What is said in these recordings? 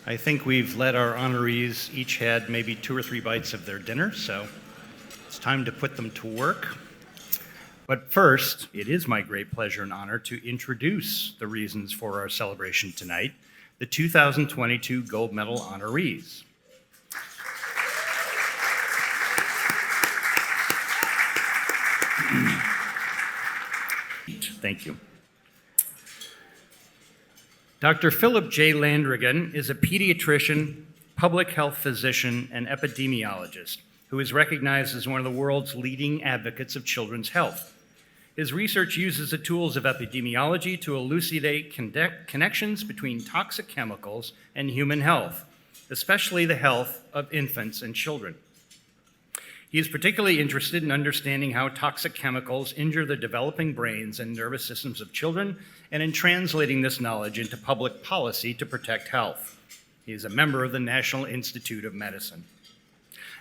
I think we've let our honorees each had maybe 2 or 3 bites of their dinner, so it's time to put them to work. But first, it is my great pleasure and honor to introduce the reasons for our celebration tonight, the 2022 Gold Medal honorees. Thank you. Dr. Philip J. Landrigan is a pediatrician, public health physician, and epidemiologist who is recognized as one of the world's leading advocates of children's health. His research uses the tools of epidemiology to elucidate connections between toxic chemicals and human health, especially the health of infants and children. He is particularly interested in understanding how toxic chemicals injure the developing brains and nervous systems of children, and in translating this knowledge into public policy to protect health. He is a member of the National Institute of Medicine.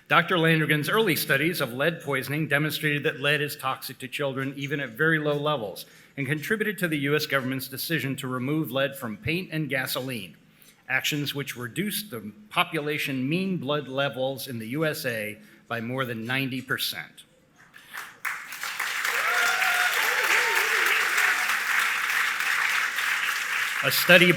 Dr. Landrigan's early studies of lead poisoning demonstrated that lead is toxic to children even at very low levels, and contributed to the U.S. government's decision to remove lead from paint and gasoline, actions which reduced the population mean blood levels in the USA by more than 90%. A study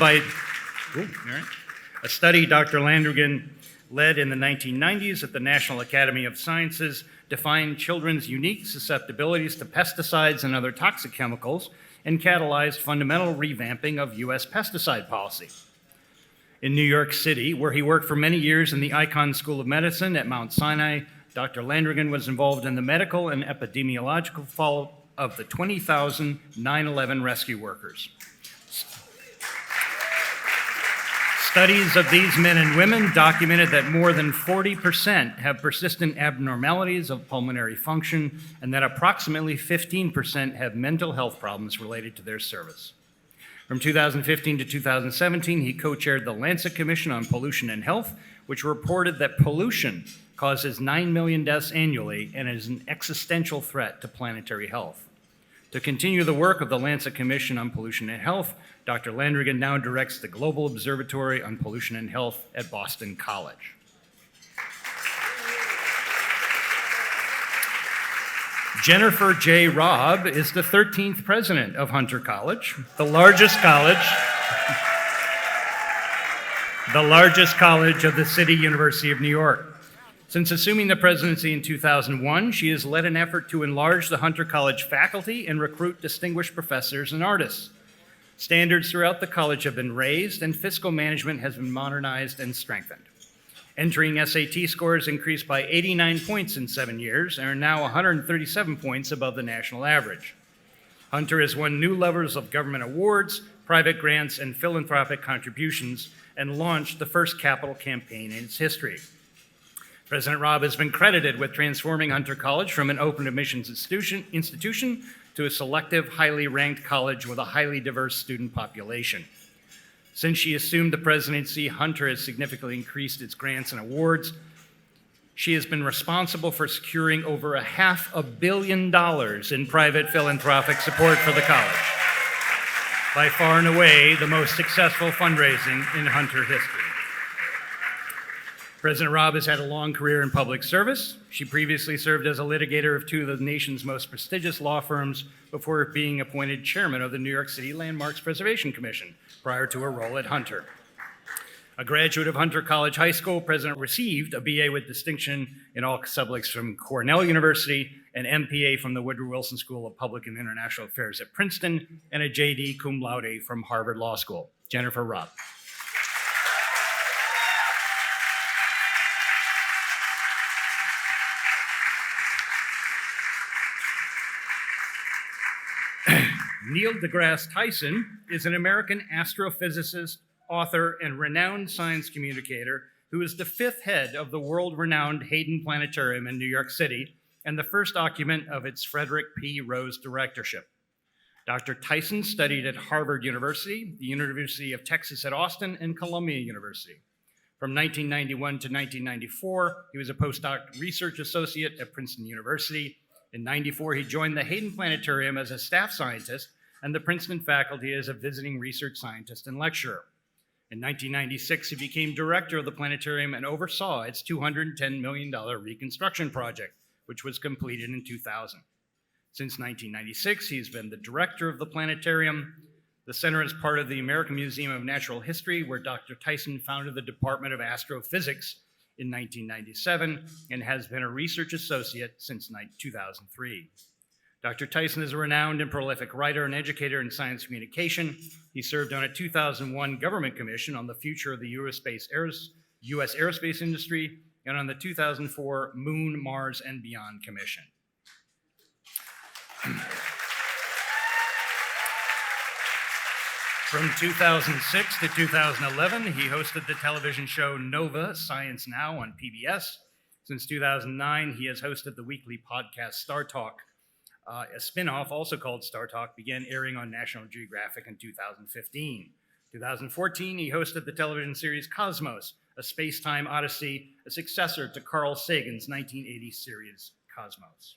Dr. Landrigan led in the 1990s at the National Academy of Sciences defined children's unique susceptibilities to pesticides and other toxic chemicals and catalyzed fundamental revamping of U.S. pesticide policy. In New York City, where he worked for many years in the Icahn School of Medicine at Mount Sinai, Dr. Landrigan was involved in the medical and epidemiological follow-up of the 20,000 9/11 rescue workers. Studies of these men and women documented that more than 40% have persistent abnormalities of pulmonary function, and that approximately 15% have mental health problems related to their service. From 2015 to 2017, he co-chaired the Lancet Commission on Pollution and Health, which reported that pollution causes 9 million deaths annually and is an existential threat to planetary health. To continue the work of the Lancet Commission on Pollution and Health, Dr. Landrigan now directs the Global Observatory on Pollution and Health at Boston College. Jennifer J. Raab is the 13th president of Hunter College, the largest college of the City University of New York. Since assuming the presidency in 2001, she has led an effort to enlarge the Hunter College faculty and recruit distinguished professors and artists. Standards throughout the college have been raised, and fiscal management has been modernized and strengthened. Entering SAT scores increased by 89 points in 7 years and are now 137 points above the national average. Hunter has won new levels of government awards, private grants, and philanthropic contributions, and launched the first capital campaign in its history. President Raab has been credited with transforming Hunter College from an open admissions institution to a selective, highly ranked college with a highly diverse student population. Since she assumed the presidency, Hunter has significantly increased its grants and awards. She has been responsible for securing over $500 million in private philanthropic support for the college, by far and away the most successful fundraising in Hunter history. President Raab has had a long career in public service. She previously served as a litigator of 2 of the nation's most prestigious law firms before being appointed chairman of the New York City Landmarks Preservation Commission prior to her role at Hunter. A graduate of Hunter College High School, President received a BA with distinction in all subjects from Cornell University, an MPA from the Woodrow Wilson School of Public and International Affairs at Princeton, and a JD cum laude from Harvard Law School. Jennifer Raab. Neil deGrasse Tyson is an American astrophysicist, author, and renowned science communicator who is the 5th head of the world-renowned Hayden Planetarium in New York City and the first occupant of its Frederick P. Rose directorship. Dr. Tyson studied at Harvard University, the University of Texas at Austin, and Columbia University. From 1991 to 1994, he was a postdoc research associate at Princeton University. In 94, he joined the Hayden Planetarium as a staff scientist and the Princeton faculty as a visiting research scientist and lecturer. In 1996, he became director of the planetarium and oversaw its $210 million reconstruction project, which was completed in 2000. Since 1996, he's been the director of the planetarium. The center is part of the American Museum of Natural History, where Dr. Tyson founded the Department of Astrophysics in 1997 and has been a research associate since 2003. Dr. Tyson is a renowned and prolific writer and educator in science communication. He served on a 2001 government commission on the future of the U.S. aerospace industry and on the 2004 Moon, Mars, and Beyond Commission. From 2006 to 2011, he hosted the television show Nova Science Now on PBS. Since 2009, he has hosted the weekly podcast Star Talk. A spin-off, also called Star Talk, began airing on National Geographic in 2015. 2014, he hosted the television series Cosmos, a space-time odyssey, a successor to Carl Sagan's 1980 series Cosmos.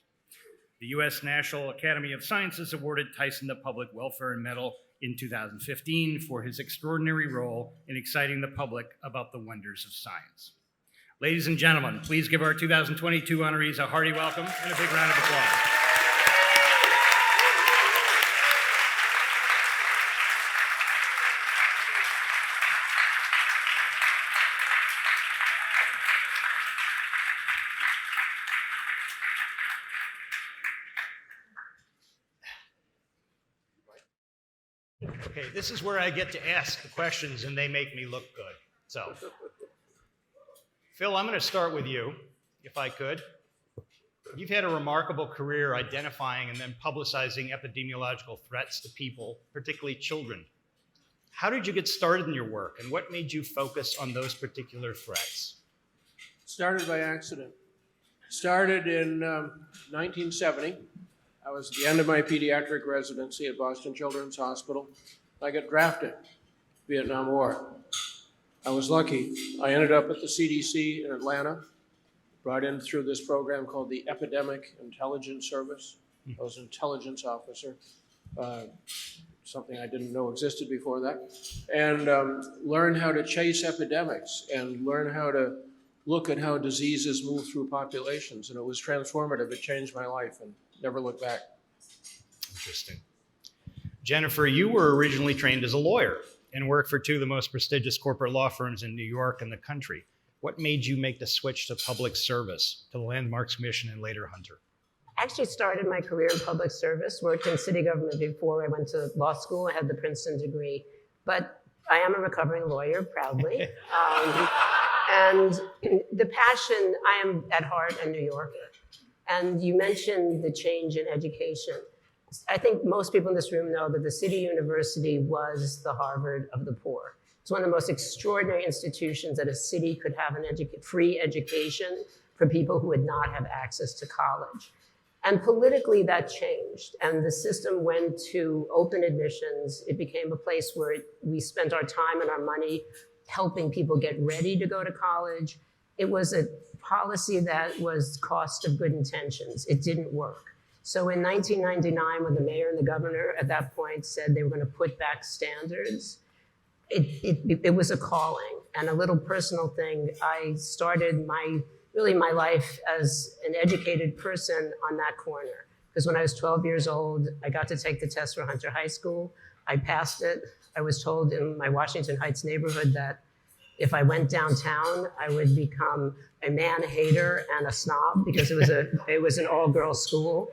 The U.S. National Academy of Sciences awarded Tyson the Public Welfare Medal in 2015 for his extraordinary role in exciting the public about the wonders of science. Ladies and gentlemen, please give our 2022 honorees a hearty welcome and a big round of applause. Okay, this is where I get to ask the questions and they make me look good. So, Phil, I'm going to start with you, if I could. You've had a remarkable career identifying and then publicizing epidemiological threats to people, particularly children. How did you get started in your work and what made you focus on those particular threats? Started by accident. Started in 1970. I was at the end of my pediatric residency at Boston Children's Hospital. I got drafted, Vietnam War. I was lucky. I ended up at the CDC in Atlanta, brought in through this program called the Epidemic Intelligence Service. I was an intelligence officer, something I didn't know existed before that, and learned how to chase epidemics and learn how to look at how diseases move through populations. And it was transformative. It changed my life and never looked back. Interesting. Jennifer, you were originally trained as a lawyer and worked for two of the most prestigious corporate law firms in New York and the country. What made you make the switch to public service, to the Landmarks Commission and later Hunter? I actually started my career in public service, worked in city government before I went to law school. I had the Princeton degree, but I am a recovering lawyer, proudly. And the passion, I am at heart a New Yorker. And you mentioned the change in education. I think most people in this room know that the City University was the Harvard of the poor. It's one of the most extraordinary institutions that a city could have an free education for people who would not have access to college. And politically, that changed. And the system went to open admissions. It became a place where we spent our time and our money helping people get ready to go to college. It was a policy that was cost of good intentions. It didn't work. So in 1999, when the mayor and the governor at that point said they were going to put back standards, it was a calling. And a little personal thing, I started my life as an educated person on that corner. Because when I was 12 years old, I got to take the test for Hunter High School. I passed it. I was told in my Washington Heights neighborhood that if I went downtown, I would become a man-hater and a snob because it was an all-girls school.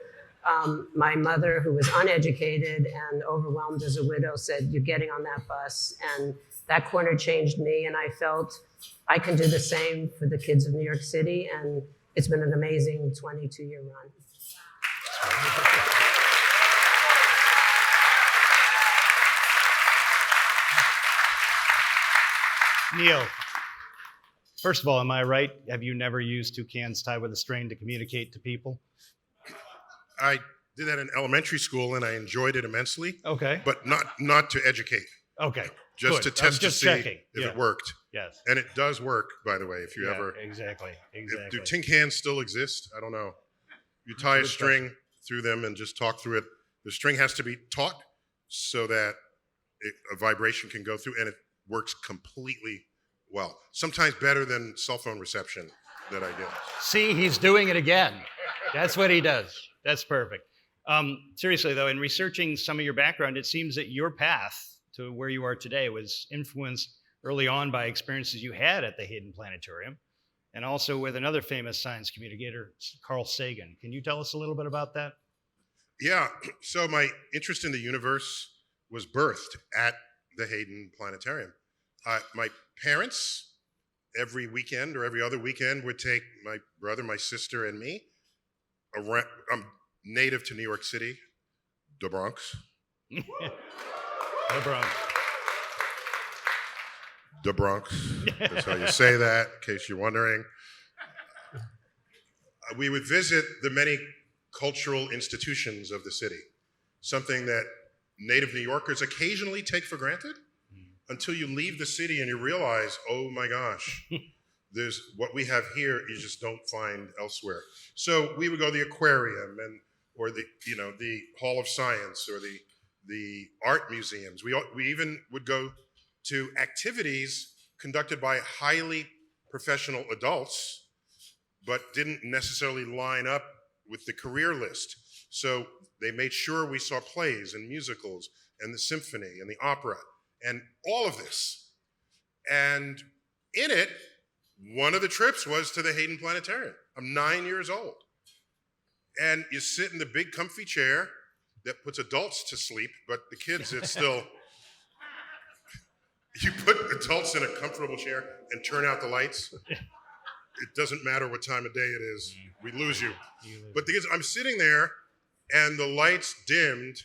My mother, who was uneducated and overwhelmed as a widow, said, "You're getting on that bus." And that corner changed me, and I felt I can do the same for the kids of New York City, and it's been an amazing 22-year run. Neil, first of all, am I right? Have you never used two cans tied with a string to communicate to people? I did that in elementary school and I enjoyed it immensely. Okay. But not to educate. Okay. Just Good. to test to see checking. if it worked. Yes. And it does work, by the way, if you ever. Exactly. Do tin cans still exist? I don't know. You tie a string through them and just talk through it. The string has to be taut so that a vibration can go through, and works completely well. Sometimes better than cell phone reception that I do. See, he's doing it again. That's what he does. That's perfect. Seriously, though, in researching some of your background, it seems that your path to where you are today was influenced early on by experiences you had at the Hayden Planetarium and also with another famous science communicator, Carl Sagan. Can you tell us a little bit about that? Yeah, so my interest in the universe was birthed at the Hayden Planetarium. My parents, every weekend or every other weekend, would take my brother, my sister, and me around. I'm native to New York City, the Bronx. The Bronx. The Bronx. That's how you say that, in case you're wondering. We would visit the many cultural institutions of the city, something that native New Yorkers occasionally take for granted until you leave the city and you realize, oh my gosh, there's what we have here you just don't find elsewhere. So we would go to the aquarium or the Hall of Science or the art museums. We even would go to activities conducted by highly professional adults, but didn't necessarily line up with the career list. So they made sure we saw plays and musicals and the symphony and the opera and all of this. And in it, one of the trips was to the Hayden Planetarium. I'm 9 years old. And you sit in the big comfy chair that puts adults to sleep, but the kids, it's still, you put adults in a comfortable chair and turn out the lights. It doesn't matter what time of day it is, we lose you. But the kids, I'm sitting there and the lights dimmed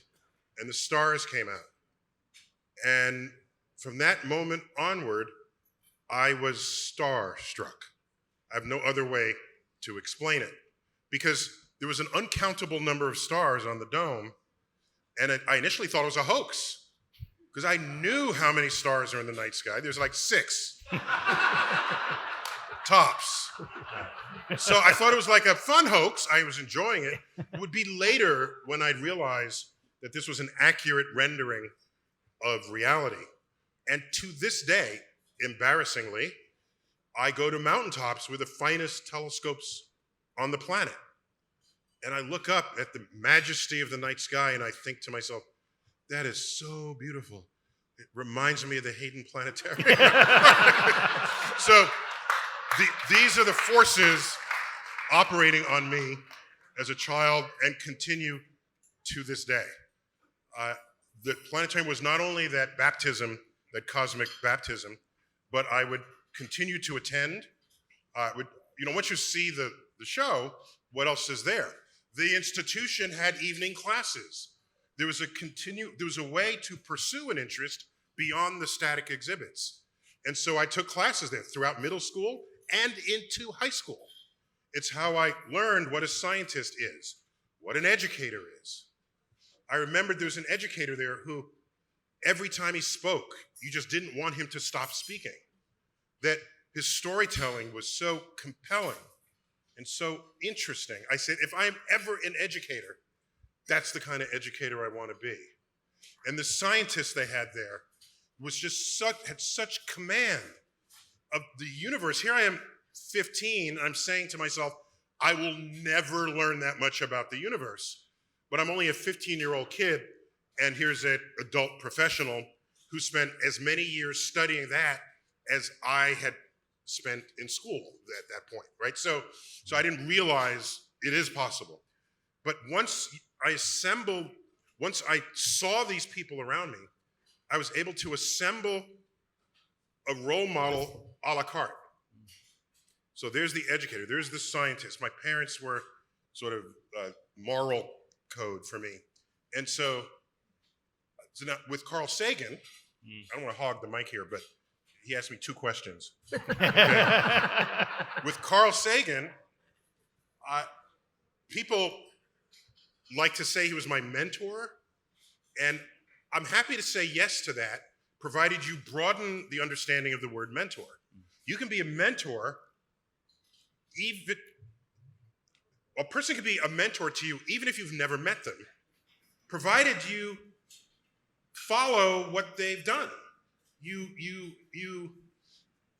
and the stars came out. And from that moment onward, I was starstruck. I have no other way to explain it because there was an uncountable number of stars on the dome, and I initially thought it was a hoax because I knew how many stars are in the night sky. There's like 6 tops. So I thought it was like a fun hoax. I was enjoying it. It would be later when I'd realize that this was an accurate rendering of reality. And to this day, embarrassingly, I go to mountaintops with the finest telescopes on the planet. And I look up at the majesty of the night sky and I think to myself, that is so beautiful. It reminds me of the Hayden Planetarium. So these are the forces operating on me as a child and continue to this day. The planetarium was not only that baptism, that cosmic baptism, but I would continue to attend. Once you see the show, what else is there? The institution had evening classes. There was a way to pursue an interest beyond the static exhibits. And so I took classes there throughout middle school and into high school. It's how I learned what a scientist is, what an educator is. I remembered there was an educator there who, every time he spoke, you just didn't want him to stop speaking. That his storytelling was so compelling and so interesting. I said, if I'm ever an educator, that's the kind of educator I want to be. And the scientist they had there was had such command of the universe. Here I am, 15, I'm saying to myself, I will never learn that much about the universe. But I'm only a 15-year-old kid, and here's an adult professional who spent as many years studying that as I had spent in school at that point, right? So I didn't realize it is possible. But once I saw these people around me, I was able to assemble a role model a la carte. So there's the educator, there's the scientist. My parents were sort of moral code for me. And so now with Carl Sagan, I don't want to hog the mic here, but he asked me 2 questions. Okay. With Carl Sagan, people like to say he was my mentor, and I'm happy to say yes to that, provided you broaden the understanding of the word mentor. You can be a mentor, a person can be a mentor to you even if you've never met them, provided you follow what they've done.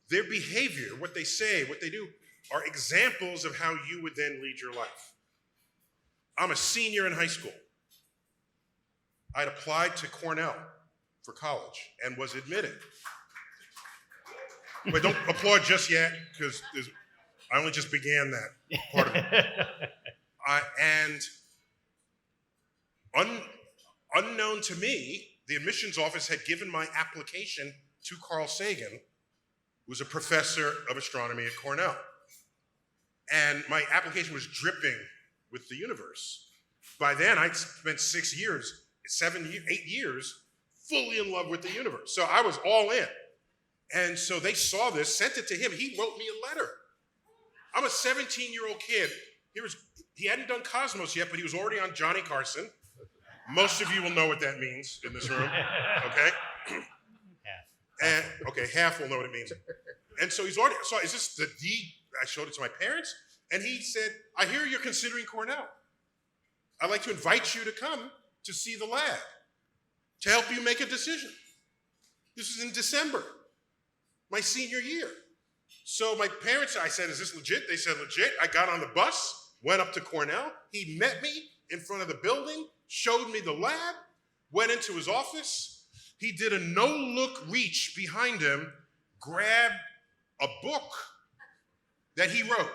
their behavior, what they say, what they do, are examples of how you would then lead your life. I'm a senior in high school. I'd applied to Cornell for college and was admitted. But don't applaud just yet, because I only just began that part of it. Unknown to me, the admissions office had given my application to Carl Sagan, who was a professor of astronomy at Cornell. And my application was dripping with the universe. By then, I'd spent 8 years, fully in love with the universe. So I was all in. And so they saw this, sent it to him. He wrote me a letter. I'm a 17-year-old kid. He hadn't done Cosmos yet, but he was already on Johnny Carson. Most of you will know what that means in this room, okay? And, okay, half will know what it means. And so he's already, so is this the D? I showed it to my parents, and he said, I hear you're considering Cornell. I'd like to invite you to come to see the lab, to help you make a decision. This was in December, my senior year. So my parents, I said, is this legit? They said, legit. I got on the bus, went up to Cornell. He met me in front of the building, showed me the lab, went into his office. He did a no-look reach behind him, grabbed a book that he wrote.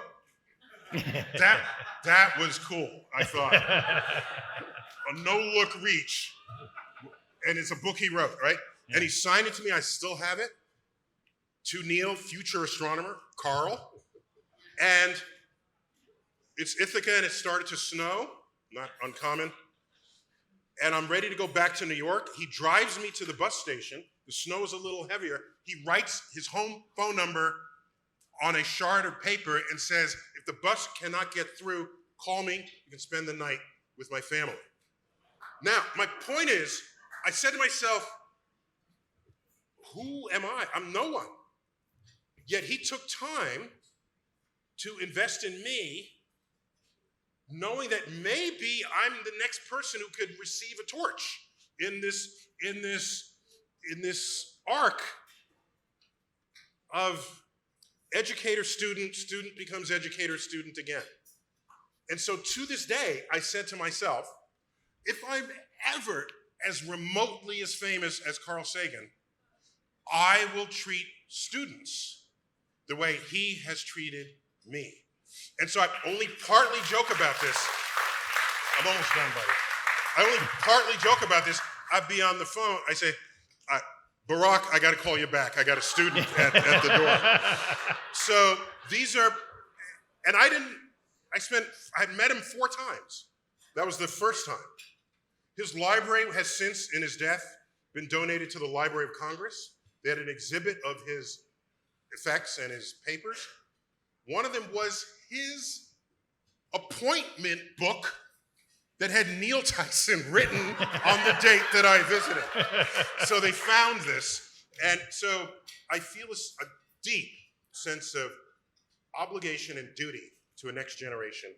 That was cool, I thought. A no-look reach. And it's a book he wrote, right? Yeah. And he signed it to me. I still have it. To Neil, future astronomer, Carl. And it's Ithaca, and it started to snow, not uncommon. And I'm ready to go back to New York. He drives me to the bus station. The snow is a little heavier. He writes his home phone number on a shard of paper and says, if the bus cannot get through, call me. You can spend the night with my family. Now, my point is, I said to myself, who am I? I'm no one. Yet he took time to invest in me, knowing that maybe I'm the next person who could receive a torch in this arc of educator, student, student becomes educator, student again. And so to this day, I said to myself, if I'm ever as remotely as famous as Carl Sagan, I will treat students the way he has treated me. And so I only partly joke about this. I'm almost done, buddy. I only partly joke about this. I'd be on the phone. I say, Barack, I got to call you back. I got a student at the door. So these are, and I had met him 4 times. That was the first time. His library has since, in his death, been donated to the Library of Congress. They had an exhibit of his effects and his papers. One of them was his appointment book that had Neil Tyson written on the date that I visited. So they found this. And so I feel a deep sense of obligation and duty to a next generation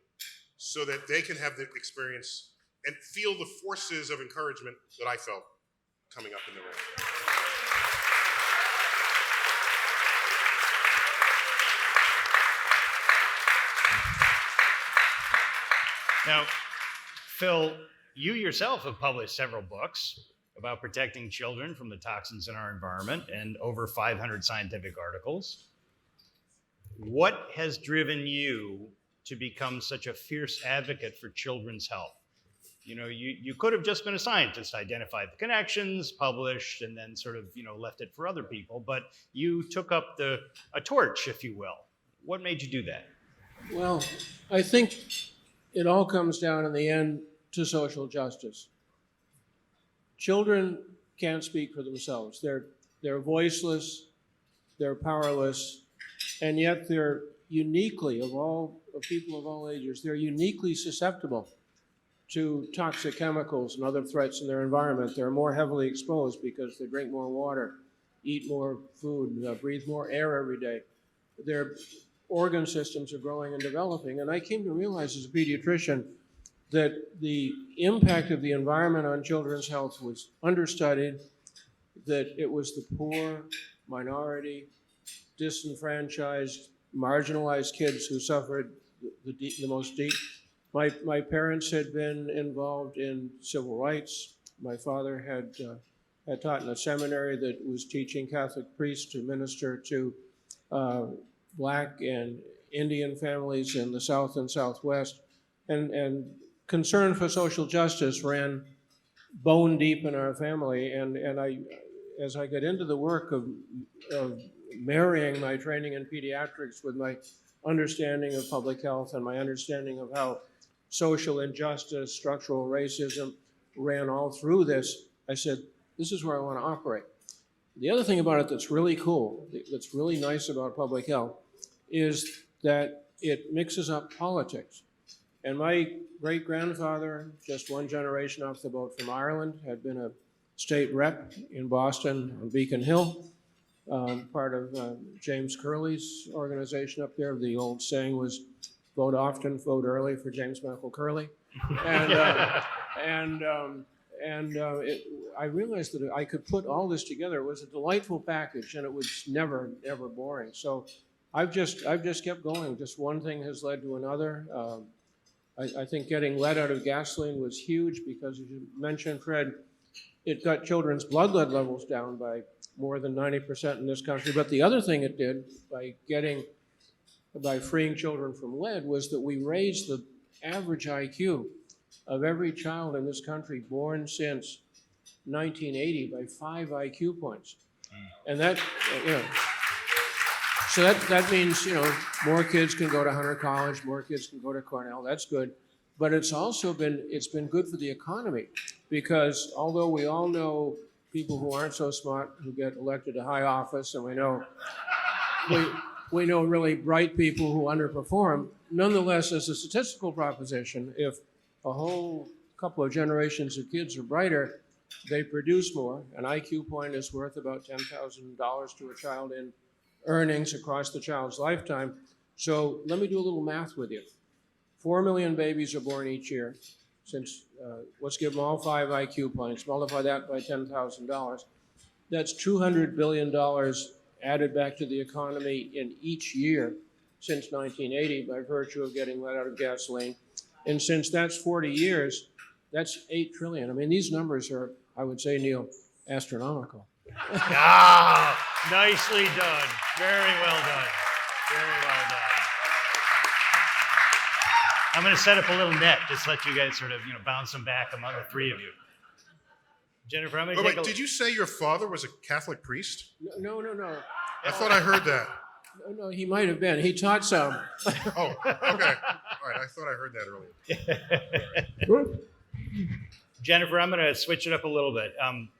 so that they can have the experience and feel the forces of encouragement that I felt coming up in the room. Now, Phil, you yourself have published several books about protecting children from the toxins in our environment and over 500 scientific articles. What has driven you to become such a fierce advocate for children's health? You know, you could have just been a scientist, identified the connections, published, and then sort of, left it for other people, but you took up a torch, if you will. What made you do that? Well, I think it all comes down in the end to social justice. Children can't speak for themselves. They're voiceless, they're powerless, and yet they're uniquely, of people of all ages, they're uniquely susceptible to toxic chemicals and other threats in their environment. They're more heavily exposed because they drink more water, eat more food, breathe more air every day. Their organ systems are growing and developing. And I came to realize as a pediatrician that the impact of the environment on children's health was understudied. that it was the poor, minority, disenfranchised, marginalized kids who suffered the most deep. My parents had been involved in civil rights. My father had taught in a seminary that was teaching Catholic priests to minister to Black and Indian families in the South and Southwest. And concern for social justice ran bone deep in our family. And as I got into the work of marrying my training in pediatrics with my understanding of public health and my understanding of how social injustice, structural racism ran all through this, I said, this is where I want to operate. The other thing about it that's really cool, that's really nice about public health, is that it mixes up politics. And my great-grandfather, just one generation off the boat from Ireland, had been a state rep in Boston on Beacon Hill, part of James Curley's organization up there. The old saying was, vote often, vote early for James Michael Curley. I realized that I could put all this together. It was a delightful package, and it was never boring. So I've just kept going. Just one thing has led to another. I think getting lead out of gasoline was huge because, as you mentioned, Fred, it got children's blood lead levels down by more than 90% in this country. But the other thing it did by freeing children from lead was that we raised the average IQ of every child in this country born since 1980 by 5 IQ points. And that, so that means, more kids can go to Hunter College, more kids can go to Cornell, that's good. But it's also been good for the economy, because although we all know people who aren't so smart who get elected to high office, and we know really bright people who underperform, nonetheless, as a statistical proposition, if a whole couple of generations of kids are brighter, they produce more. An IQ point is worth about $10,000 to a child in earnings across the child's lifetime. So let me do a little math with you. 4 million babies are born each year. Since, let's give them all 5 IQ points, multiply that by $10,000. That's $200 billion added back to the economy in each year since 1980 by virtue of getting lead out of gasoline. And since that's 40 years, that's $8 trillion. I mean, these numbers are, I would say, Neil, astronomical. Nicely done. Very well done. Very well done. I'm going to set up a little net, just let you guys sort of, bounce them back among the three of you. Jennifer, I'm going to take a... Did you say your father was a Catholic priest? No. I thought I heard that. No, he might have been. He taught some. Oh, okay. All right, I thought I heard that earlier. Jennifer, I'm going to switch it up a little bit.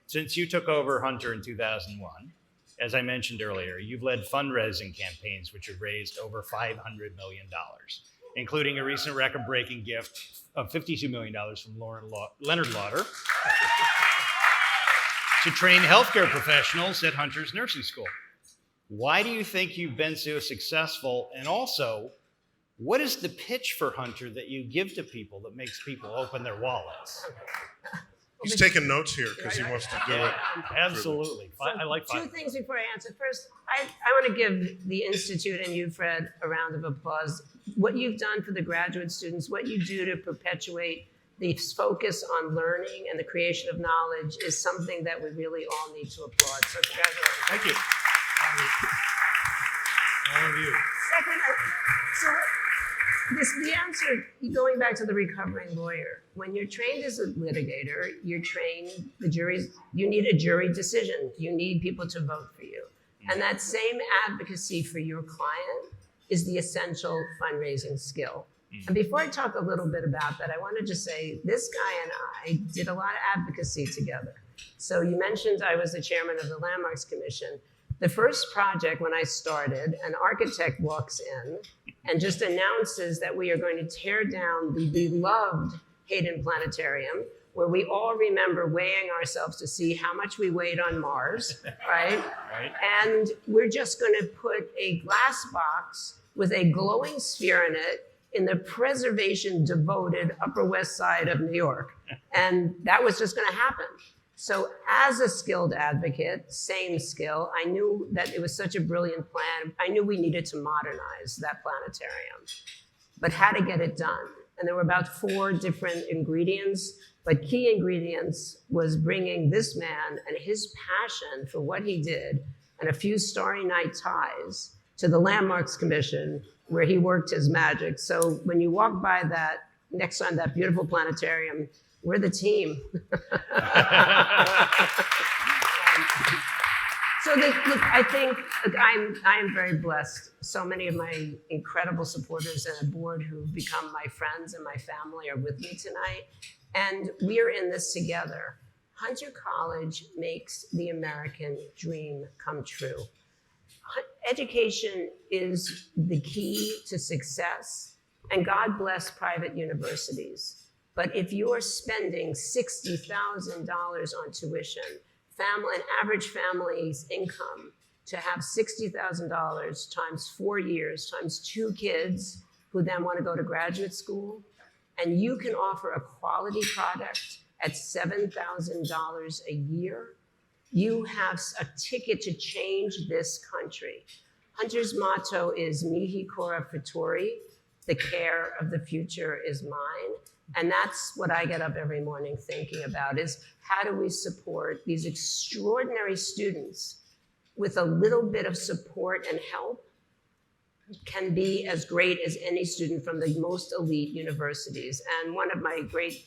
Since you took over Hunter in 2001, as I mentioned earlier, you've led fundraising campaigns which have raised over $500 million, including a recent record-breaking gift of $52 million from Leonard Lauder to train healthcare professionals at Hunter's nursing school. Why do you think you've been so successful? And also, what is the pitch for Hunter that you give to people that makes people open their wallets? He's taking notes here because he wants to do it. Absolutely. I like Two things before I answer. First, I want to give the Institute and you, Fred, a round of applause. What you've done for the graduate students, what you do to perpetuate the focus on learning and the creation of knowledge is something that we really all need to applaud. So congratulations. Thank you. All of you. Second, the answer, going back to the recovering lawyer, when you're trained as a litigator, you're trained, you need a jury decision. You need people to vote for you. And that same advocacy for your client is the essential fundraising skill. And before I talk a little bit about that, I want to just say this guy and I did a lot of advocacy together. So you mentioned I was the chairman of the Landmarks Commission. The first project, when I started, an architect walks in and just announces that we are going to tear down the beloved Hayden Planetarium, where we all remember weighing ourselves to see how much we weighed on Mars, right? And we're just going to put a glass box with a glowing sphere in it in the preservation devoted Upper West Side of New York. And that was just going to happen. So as a skilled advocate, same skill, I knew that it was such a brilliant plan. I knew we needed to modernize that planetarium, but how to get it done. And there were about 4 different ingredients, but key ingredients was bringing this man and his passion for what he did and a few Starry Night ties to the Landmarks Commission, where he worked his magic. So when you walk by that, next time, that beautiful planetarium, we're the team. So look, I think I am very blessed. So many of my incredible supporters and a board who've become my friends and my family are with me tonight. And we are in this together. Hunter College makes the American dream come true. Education is the key to success, and God bless private universities. But if you're spending $60,000 on tuition, an average family's income to have $60,000 times 4 years, times 2 kids who then want to go to graduate school, and you can offer a quality product at $7,000 a year, you have a ticket to change this country. Hunter's motto is mihi cora futori, the care of the future is mine. And that's what I get up every morning thinking about, is how do we support these extraordinary students with a little bit of support and help can be as great as any student from the most elite universities. And one of my great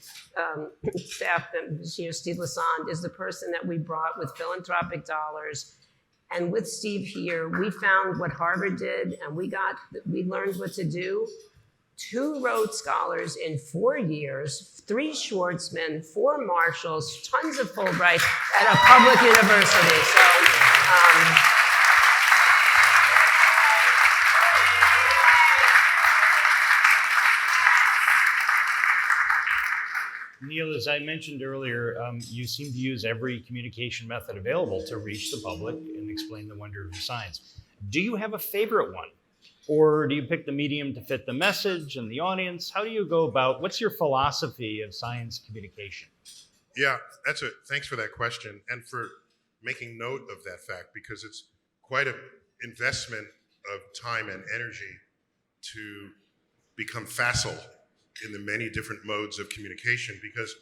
staff members here, Steve Lassonde, is the person that we brought with philanthropic dollars. And with Steve here, we found what Harvard did, and we learned what to do. 2 Rhodes Scholars in 4 years, 3 Schwartzman, 4 Marshalls, tons of Fulbright at a public university. So, Neil, as I mentioned earlier, you seem to use every communication method available to reach the public and explain the wonder of your science. Do you have a favorite one? Or do you pick the medium to fit the message and the audience? How do you go about, what's your philosophy of science communication? Yeah, thanks for that question and for making note of that fact, because it's quite an investment of time and energy to become facile in the many different modes of communication, because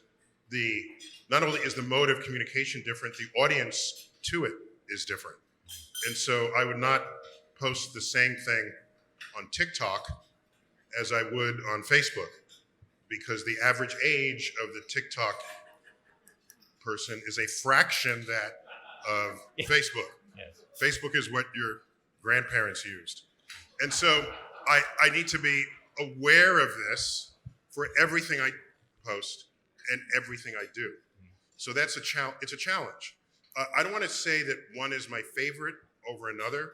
not only is the mode of communication different, the audience to it is different. And so I would not post the same thing on TikTok as I would on Facebook, because the average age of the TikTok person is a fraction that of Facebook. Yes. Facebook is what your grandparents used. And so I need to be aware of this for everything I post and everything I do. So that's it's a challenge. I don't want to say that one is my favorite over another,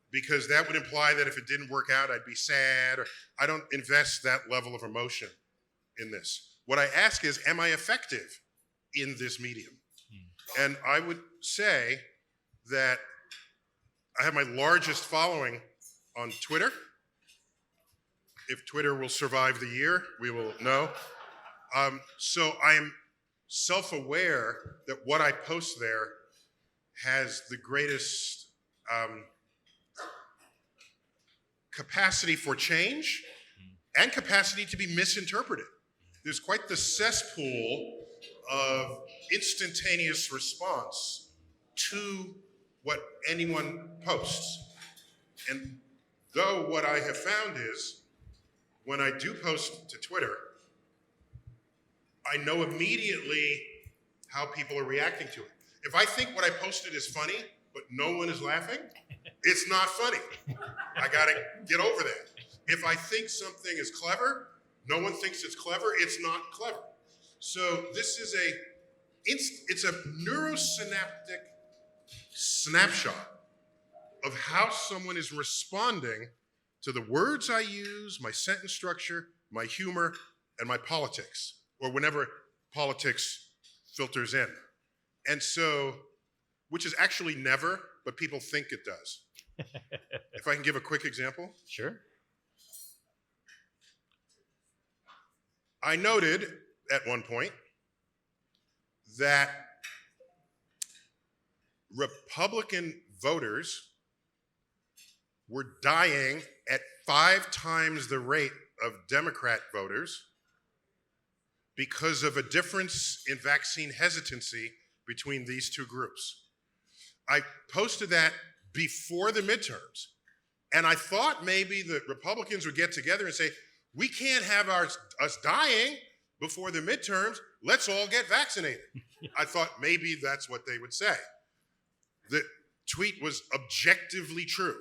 because that would imply that if it didn't work out, I'd be sad. Or I don't invest that level of emotion in this. What I ask is, am I effective in this medium? And I would say that I have my largest following on Twitter. If Twitter will survive the year, we will know. So I am self-aware that what I post there has the greatest capacity for change and capacity to be misinterpreted. There's quite the cesspool of instantaneous response to what anyone posts. And though what I have found is, when I do post to Twitter, I know immediately how people are reacting to it. If I think what I posted is funny, but no one is laughing, it's not funny. I gotta get over that. If I think something is clever, no one thinks it's clever, it's not clever. So this is it's a neurosynaptic snapshot of how someone is responding to the words I use, my sentence structure, my humor, and my politics, or whenever politics filters in. And so, which is actually never, but people think it does. If I can give a quick example. Sure. I noted at one point that Republican voters were dying at 5 times the rate of Democrat voters because of a difference in vaccine hesitancy between these two groups. I posted that before the midterms, and I thought maybe the Republicans would get together and say, we can't have us dying before the midterms, let's all get vaccinated. I thought maybe that's what they would say. The tweet was objectively true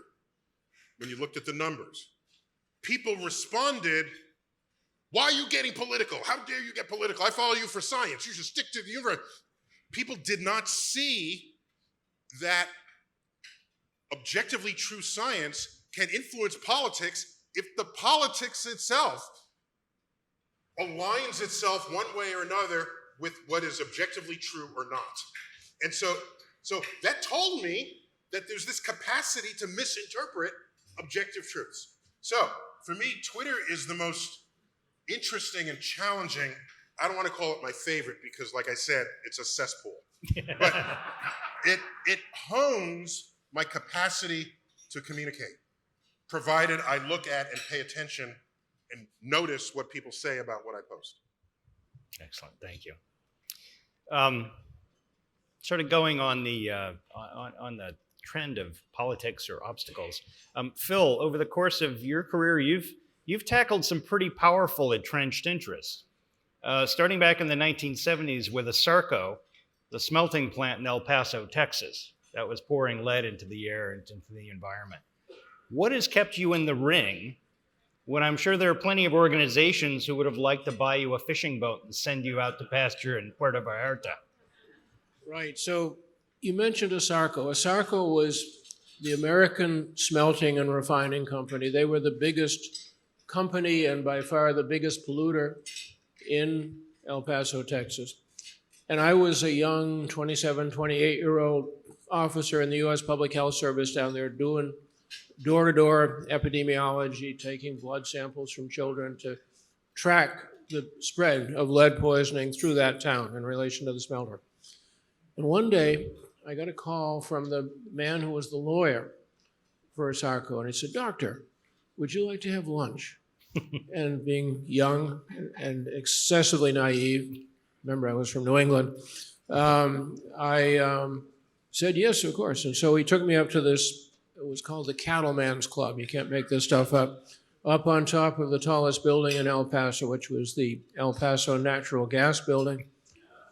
when you looked at the numbers. People responded, why are you getting political? How dare you get political? I follow you for science. You should stick to the universe. People did not see that objectively true science can influence politics if the politics itself aligns itself one way or another with what is objectively true or not. And so that told me that there's this capacity to misinterpret objective truths. So for me, Twitter is the most interesting and challenging. I don't want to call it my favorite because, like I said, it's a cesspool. But it hones my capacity to communicate, provided I look at and pay attention and notice what people say about what I post. Excellent, thank you. Sort of going on the trend of politics or obstacles. Phil, over the course of your career, you've tackled some pretty powerful entrenched interests. Starting back in the 1970s with ASARCO, the smelting plant in El Paso, Texas, that was pouring lead into the air and into the environment. What has kept you in the ring when I'm sure there are plenty of organizations who would have liked to buy you a fishing boat and send you out to pasture in Puerto Vallarta? Right, so you mentioned ASARCO. ASARCO was the American smelting and refining company. They were the biggest company and by far the biggest polluter in El Paso, Texas. And I was a young 27, 28-year-old officer in the U.S. Public Health Service down there doing door-to-door epidemiology, taking blood samples from children to track the spread of lead poisoning through that town in relation to the smelter. And one day, I got a call from the man who was the lawyer for ASARCO, and he said, "Doctor, would you like to have lunch?" And being young and excessively naive, remember I was from New England, I said yes, of course. And so he took me up to this, it was called the Cattleman's Club. You can't make this stuff up on top of the tallest building in El Paso, which was the El Paso Natural Gas Building.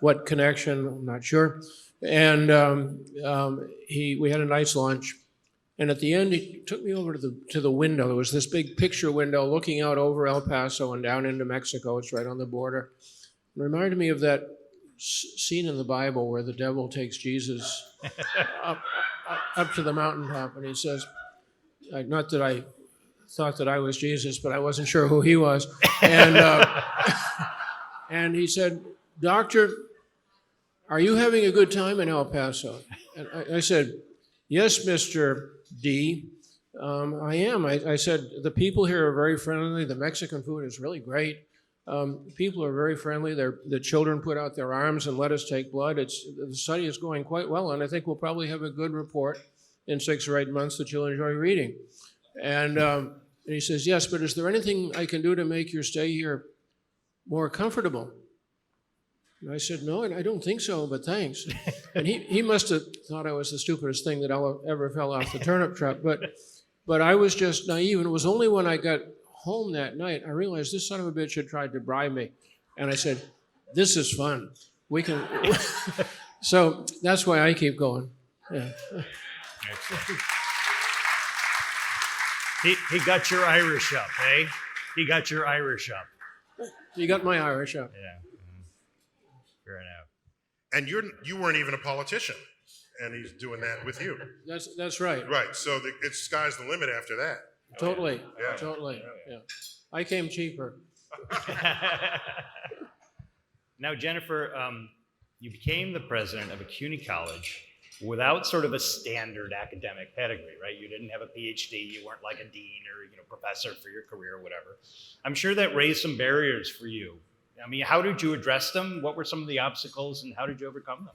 What connection, I'm not sure. And we had a nice lunch. And at the end, he took me over to the window. There was this big picture window looking out over El Paso and down into Mexico. It's right on the border. It reminded me of that scene in the Bible where the devil takes Jesus up to the mountaintop, and he says, not that I thought that I was Jesus, but I wasn't sure who he was. And, and he said, "Doctor, are you having a good time in El Paso?" And I said, "Yes, Mr. D, I am." I said, "The people here are very friendly. The Mexican food is really great. People are very friendly. The children put out their arms and let us take blood. The study is going quite well, and I think we'll probably have a good report in 6 or 8 months that you'll enjoy reading." And he says, "Yes, but is there anything I can do to make your stay here more comfortable?" And I said, "No, I don't think so, but thanks." And he must have thought I was the stupidest thing that ever fell off the turnip truck, but I was just naive, and it was only when I got home that night I realized this son of a bitch had tried to bribe me. And I said, "This is fun. We can..." So that's why I keep going. Yeah. He got your Irish up, eh? He got your Irish up. You got my Irish up. Yeah. Fair enough. And you weren't even a politician, and he's doing that with you. That's right. Right, so it's sky's the limit after that. Totally. Yeah. Totally. Yeah. I came cheaper. Now, Jennifer, you became the president of a CUNY college without sort of a standard academic pedigree, right? You didn't have a PhD, you weren't like a dean or professor for your career or whatever. I'm sure that raised some barriers for you. I mean, how did you address them? What were some of the obstacles and how did you overcome them?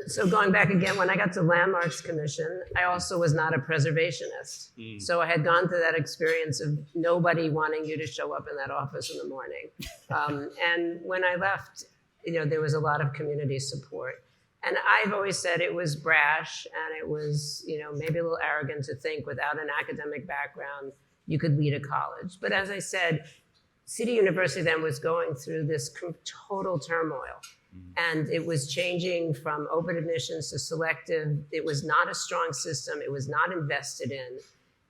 So going back again, when I got to Landmarks Commission, I also was not a preservationist. So I had gone through that experience of nobody wanting you to show up in that office in the morning. And when I left, there was a lot of community support. And I've always said it was brash and it was, maybe a little arrogant to think without an academic background, you could lead a college. But as I said, City University then was going through this total turmoil. And it was changing from open admissions to selective. It was not a strong system. It was not invested in.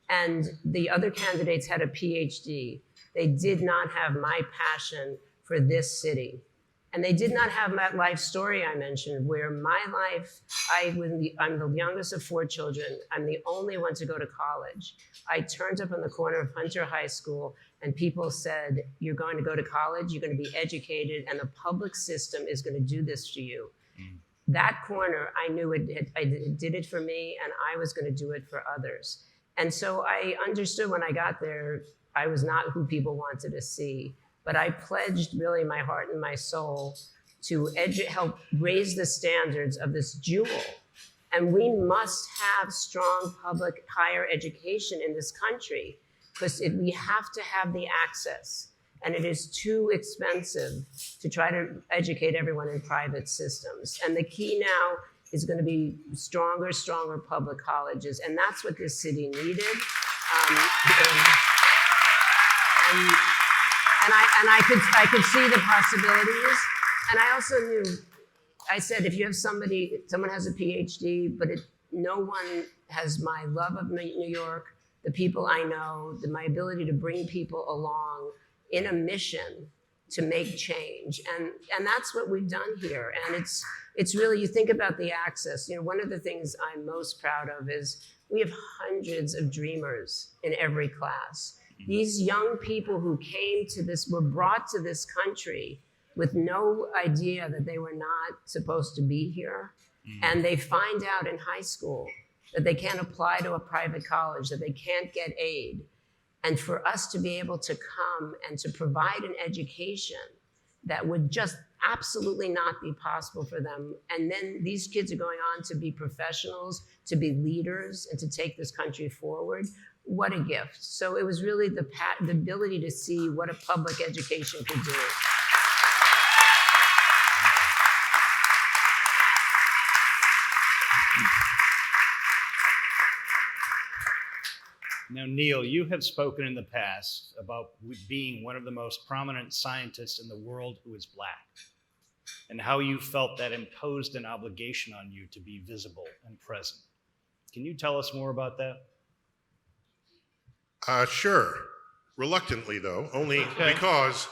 And the other candidates had a PhD. They did not have my passion for this city. And they did not have that life story I mentioned, where my life, I'm the youngest of 4 children. I'm the only one to go to college. I turned up on the corner of Hunter High School, and people said, you're going to go to college, you're going to be educated, and the public system is going to do this to you. That corner, I knew it did it for me, and I was going to do it for others. And so I understood when I got there, I was not who people wanted to see. But I pledged really my heart and my soul to help raise the standards of this jewel. And we must have strong public higher education in this country because we have to have the access. And it is too expensive to try to educate everyone in private systems. And the key now is going to be stronger public colleges. And that's what this city needed. And I could see the possibilities. And I also knew, I said, if you have someone has a PhD, but no one has my love of New York, the people I know, my ability to bring people along in a mission to make change. And that's what we've done here. And it's really, you think about the access. One of the things I'm most proud of is we have hundreds of dreamers in every class. These young people who were brought to this country with no idea that they were not supposed to be here. And they find out in high school that they can't apply to a private college, that they can't get aid. And for us to be able to come and to provide an education that would just absolutely not be possible for them. And then these kids are going on to be professionals, to be leaders, and to take this country forward. What a gift. So it was really the ability to see what a public education could do. Now, Neil, you have spoken in the past about being one of the most prominent scientists in the world who is Black, and how you felt that imposed an obligation on you to be visible and present. Can you tell us more about that? Sure. Reluctantly, though, only because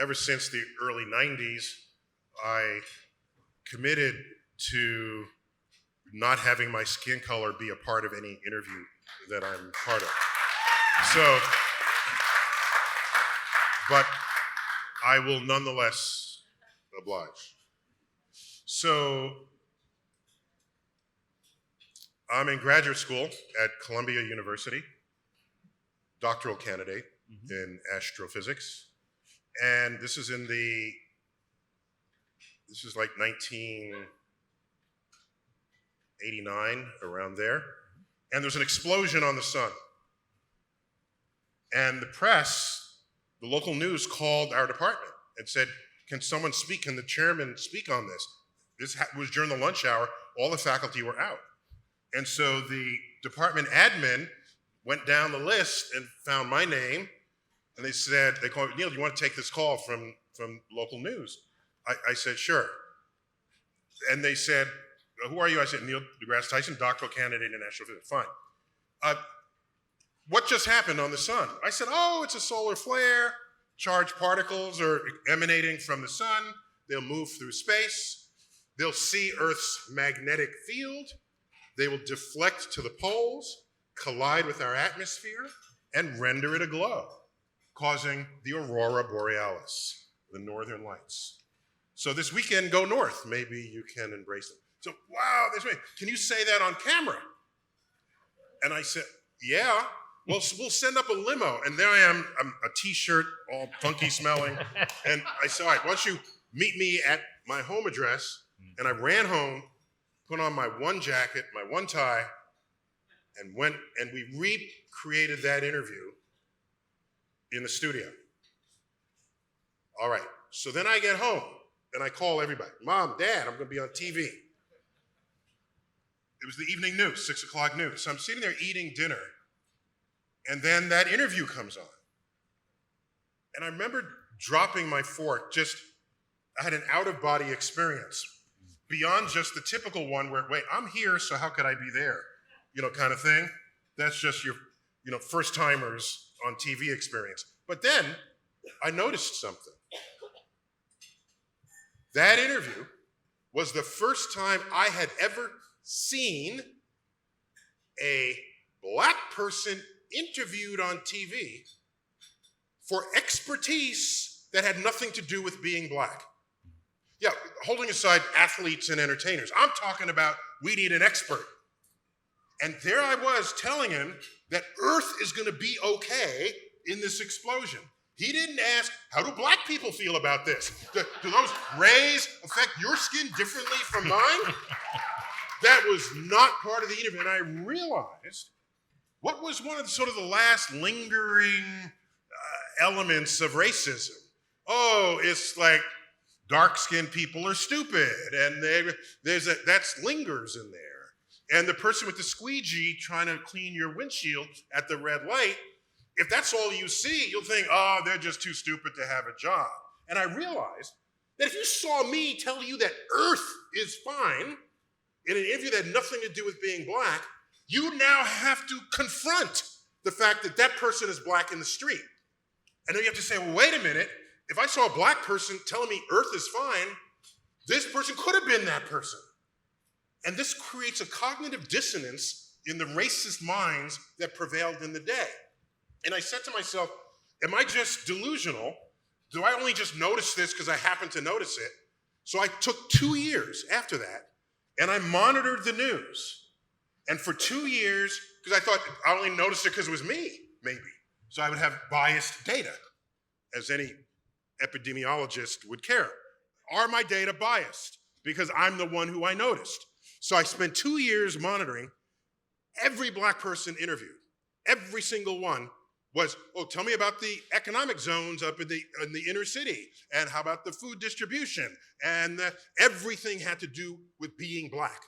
ever since the early 90s, I committed to not having my skin color be a part of any interview that I'm part of. So, but I will nonetheless oblige. So, I'm in graduate school at Columbia University, doctoral candidate in astrophysics. And this is like 1989, around there. And there's an explosion on the sun. And the press, the local news called our department and said, can someone speak? Can the chairman speak on this? This was during the lunch hour. All the faculty were out. And so the department admin went down the list and found my name, and they called me, Neil, do you want to take this call from local news? I said, sure. And they said, who are you? I said, Neil deGrasse Tyson, doctoral candidate in astrophysics. Fine. What just happened on the sun? I said, oh, it's a solar flare. Charged particles are emanating from the sun. They'll move through space. They'll see Earth's magnetic field. They will deflect to the poles, collide with our atmosphere, and render it aglow, causing the aurora borealis, the northern lights. So this weekend, go north. Maybe you can embrace them. So, wow, can you say that on camera? And I said, yeah. Well, we'll send up a limo. And there I am, I'm a t-shirt, all funky smelling. And I said, all right, why don't you meet me at my home address, and I ran home, put on my one jacket, my one tie, and went, and we recreated that interview in the studio. All right, so then I get home, and I call everybody. Mom, Dad, I'm gonna be on TV. It was the evening news, 6 o'clock news. So I'm sitting there eating dinner, and then that interview comes on. And I remember dropping my fork, I had an out-of-body experience beyond just the typical one where, wait, I'm here, so how could I be there? Kind of thing. That's just your, first-timers on TV experience. But then I noticed something. That interview was the first time I had ever seen a black person interviewed on TV for expertise that had nothing to do with being black. Yeah, holding aside athletes and entertainers, I'm talking about we need an expert. And there I was telling him that Earth is going to be okay in this explosion. He didn't ask, how do black people feel about this? Do those rays affect your skin differently from mine? That was not part of the interview. And I realized what was one of the last lingering elements of racism. Oh, it's like dark-skinned people are stupid, and that lingers in there. And the person with the squeegee trying to clean your windshield at the red light, if that's all you see, you'll think, oh, they're just too stupid to have a job. And I realized that if you saw me tell you that Earth is fine in an interview that had nothing to do with being black, you now have to confront the fact that that person is black in the street. And then you have to say, well, wait a minute. If I saw a black person telling me Earth is fine, this person could have been that person. And this creates a cognitive dissonance in the racist minds that prevailed in the day. And I said to myself, am I just delusional? Do I only just notice this because I happen to notice it? So I took 2 years after that, and I monitored the news. And for 2 years, because I thought I only noticed it because it was me, maybe. So I would have biased data, as any epidemiologist would care. Are my data biased? Because I'm the one who I noticed. So I spent 2 years monitoring every black person interviewed. Every single one was, oh, tell me about the economic zones up in the inner city, and how about the food distribution? And everything had to do with being black.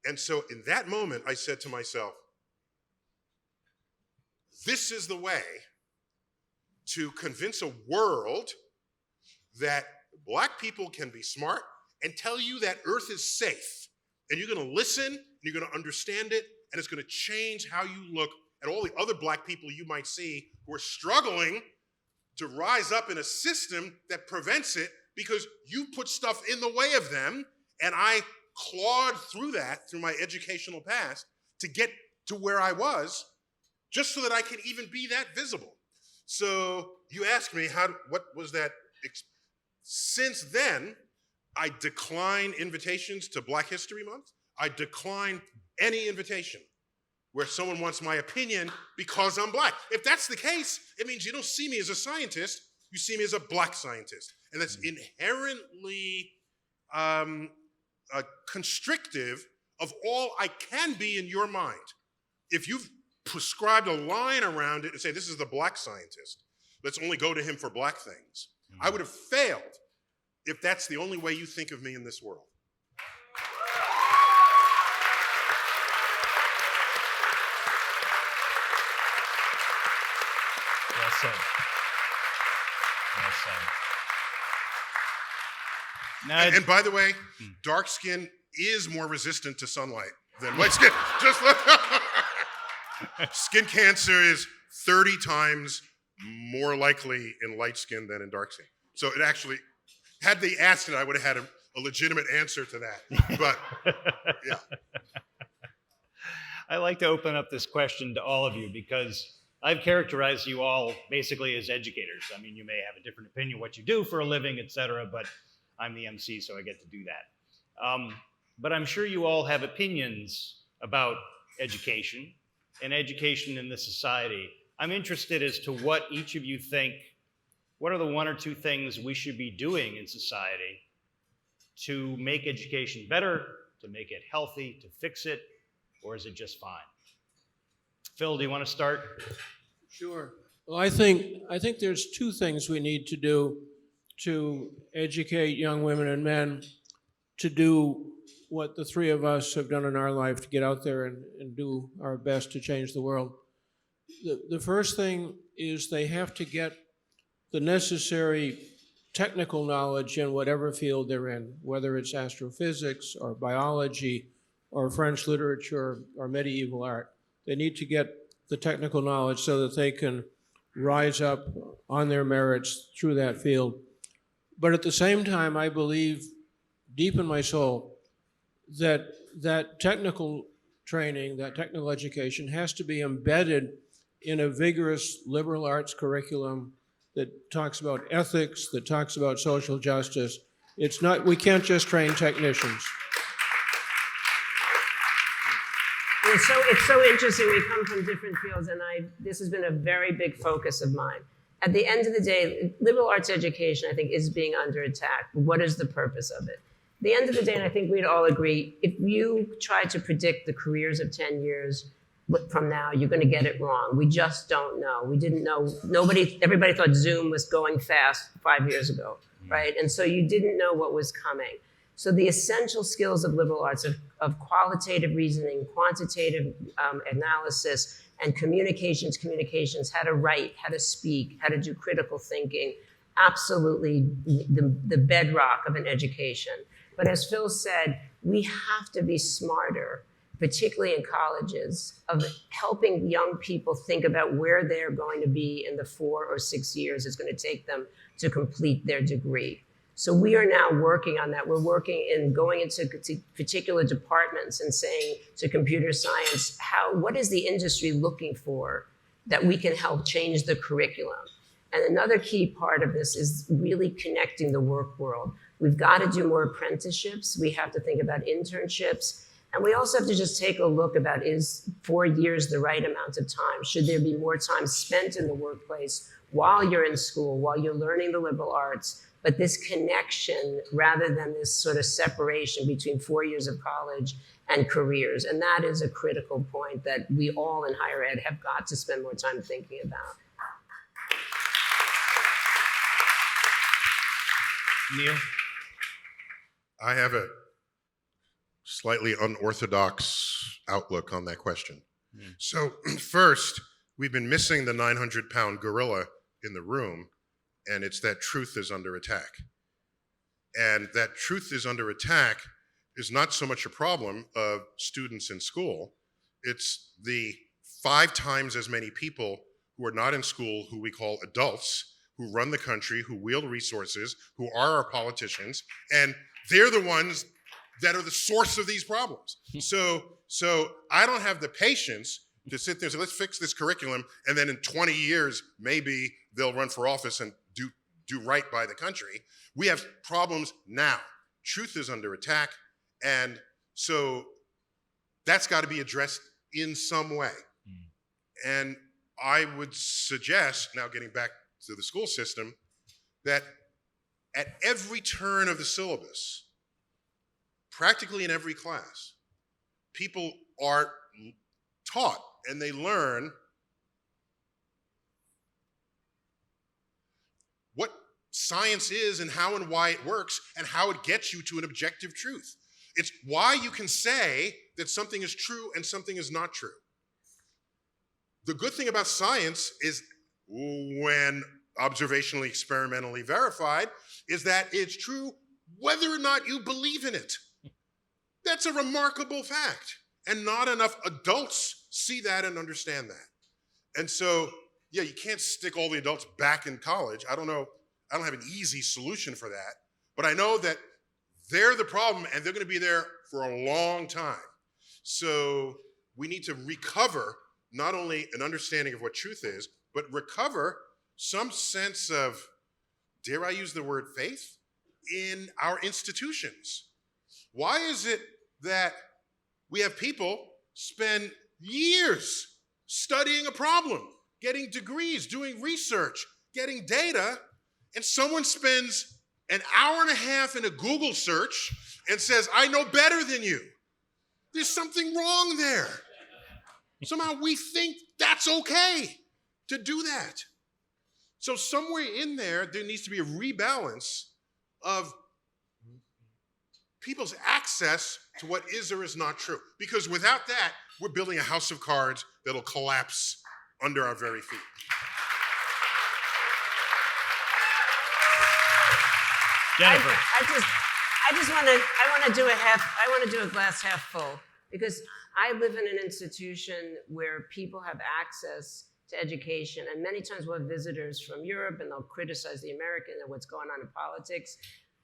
And so in that moment, I said to myself, this is the way to convince a world that black people can be smart and tell you that Earth is safe. And you're going to listen, and you're going to understand it, and it's going to change how you look at all the other black people you might see who are struggling to rise up in a system that prevents it because you put stuff in the way of them. And I clawed through that, through my educational past, to get to where I was, just so that I could even be that visible. So you asked me, what was that? Since then, I decline invitations to Black History Month. I decline any invitation where someone wants my opinion because I'm black. If that's the case, it means you don't see me as a scientist, you see me as a black scientist. And that's inherently constrictive of all I can be in your mind. If you've prescribed a line around it and say, this is the black scientist, let's only go to him for black things, I would have failed if that's the only way you think of me in this world. Well said. Well said. Now, And by the way, dark skin is more resistant to sunlight than light skin. Just look. Skin cancer is 30 times more likely in light skin than in dark skin. So it actually, had they asked it, I would have had a legitimate answer to that. But yeah. I like to open up this question to all of you because I've characterized you all basically as educators. I mean, you may have a different opinion what you do for a living, et cetera, but I'm the MC, so I get to do that. But I'm sure you all have opinions about education and education in the society. I'm interested as to what each of you think, what are the one or two things we should be doing in society to make education better, to make it healthy, to fix it, or is it just fine? Phil, do you want to start? Sure. Well, I think there's two things we need to do to educate young women and men to do what the three of us have done in our life, to get out there and do our best to change the world. The first thing is they have to get the necessary technical knowledge in whatever field they're in, whether it's astrophysics or biology or French literature or medieval art. They need to get the technical knowledge so that they can rise up on their merits through that field. But at the same time, I believe deep in my soul that that technical training, that technical education has to be embedded in a vigorous liberal arts curriculum that talks about ethics, that talks about social justice. It's not, we can't just train technicians. It's so interesting. We come from different fields, and this has been a very big focus of mine. At the end of the day, liberal arts education, I think, is being under attack. What is the purpose of it? At the end of the day, and I think we'd all agree, if you try to predict the careers of 10 years from now, you're going to get it wrong. We just don't know. We didn't know. Everybody thought Zoom was going fast 5 years ago, right? And so you didn't know what was coming. So the essential skills of liberal arts of qualitative reasoning, quantitative analysis, and communications, how to write, how to speak, how to do critical thinking, absolutely the bedrock of an education. But as Phil said, we have to be smarter, particularly in colleges, of helping young people think about where they're going to be in the 4 or 6 years it's going to take them to complete their degree. So we are now working on that. We're working in going into particular departments and saying to computer science, what is the industry looking for that we can help change the curriculum? And another key part of this is really connecting the work world. We've got to do more apprenticeships. We have to think about internships. And we also have to just take a look about, is 4 years the right amount of time? Should there be more time spent in the workplace while you're in school, while you're learning the liberal arts? But this connection rather than this sort of separation between 4 years of college and careers. And that is a critical point that we all in higher ed have got to spend more time thinking about. Neil? I have a slightly unorthodox outlook on that question. So first, we've been missing the 900-pound gorilla in the room, and it's that truth is under attack. And that truth is under attack is not so much a problem of students in school, it's the 5 times as many people who are not in school, who we call adults, who run the country, who wield resources, who are our politicians, and they're the ones that are the source of these problems. So I don't have the patience to sit there and say, let's fix this curriculum, and then in 20 years, maybe they'll run for office and do right by the country. We have problems now. Truth is under attack, and so that's got to be addressed in some way. And I would suggest, now getting back to the school system, that at every turn of the syllabus, practically in every class, people are taught and they learn what science is and how and why it works and how it gets you to an objective truth. It's why you can say that something is true and something is not true. The good thing about science is, when observationally, experimentally verified, is that it's true whether or not you believe in it. That's a remarkable fact. And not enough adults see that and understand that. And so, yeah, you can't stick all the adults back in college. I don't have an easy solution for that, but I know that they're the problem and they're going to be there for a long time. So we need to recover not only an understanding of what truth is, but recover some sense of, dare I use the word faith, in our institutions. Why is it that we have people spend years studying a problem, getting degrees, doing research, getting data, and someone spends an hour and a half in a Google search and says, I know better than you. There's something wrong there. Somehow we think that's okay to do that. So somewhere in there needs to be a rebalance of people's access to what is or is not true. Because without that, we're building a house of cards that'll collapse under our very feet. Jennifer. I want to do a glass half full, because I live in an institution where people have access to education, and many times we'll have visitors from Europe and they'll criticize the American and what's going on in politics.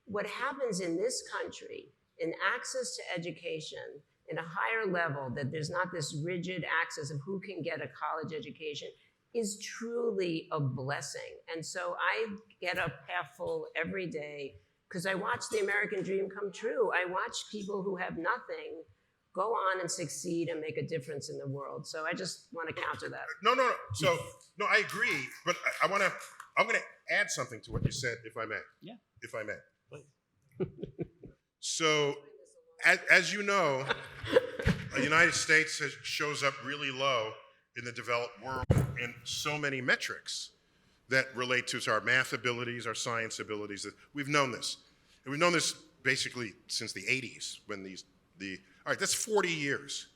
What happens in this country in access to education in a higher level, that there's not this rigid access of who can get a college education, is truly a blessing. And so I get up half full every day because I watch the American dream come true. I watch people who have nothing go on and succeed and make a difference in the world. So I just want to counter that. No. So, no, I agree, but I'm going to add something to what you said, if I may. Yeah. If I may. So, as you know, the United States shows up really low in the developed world in so many metrics that relate to our math abilities, our science abilities. We've known this. And we've known this basically since the 80s when all right, that's 40 years.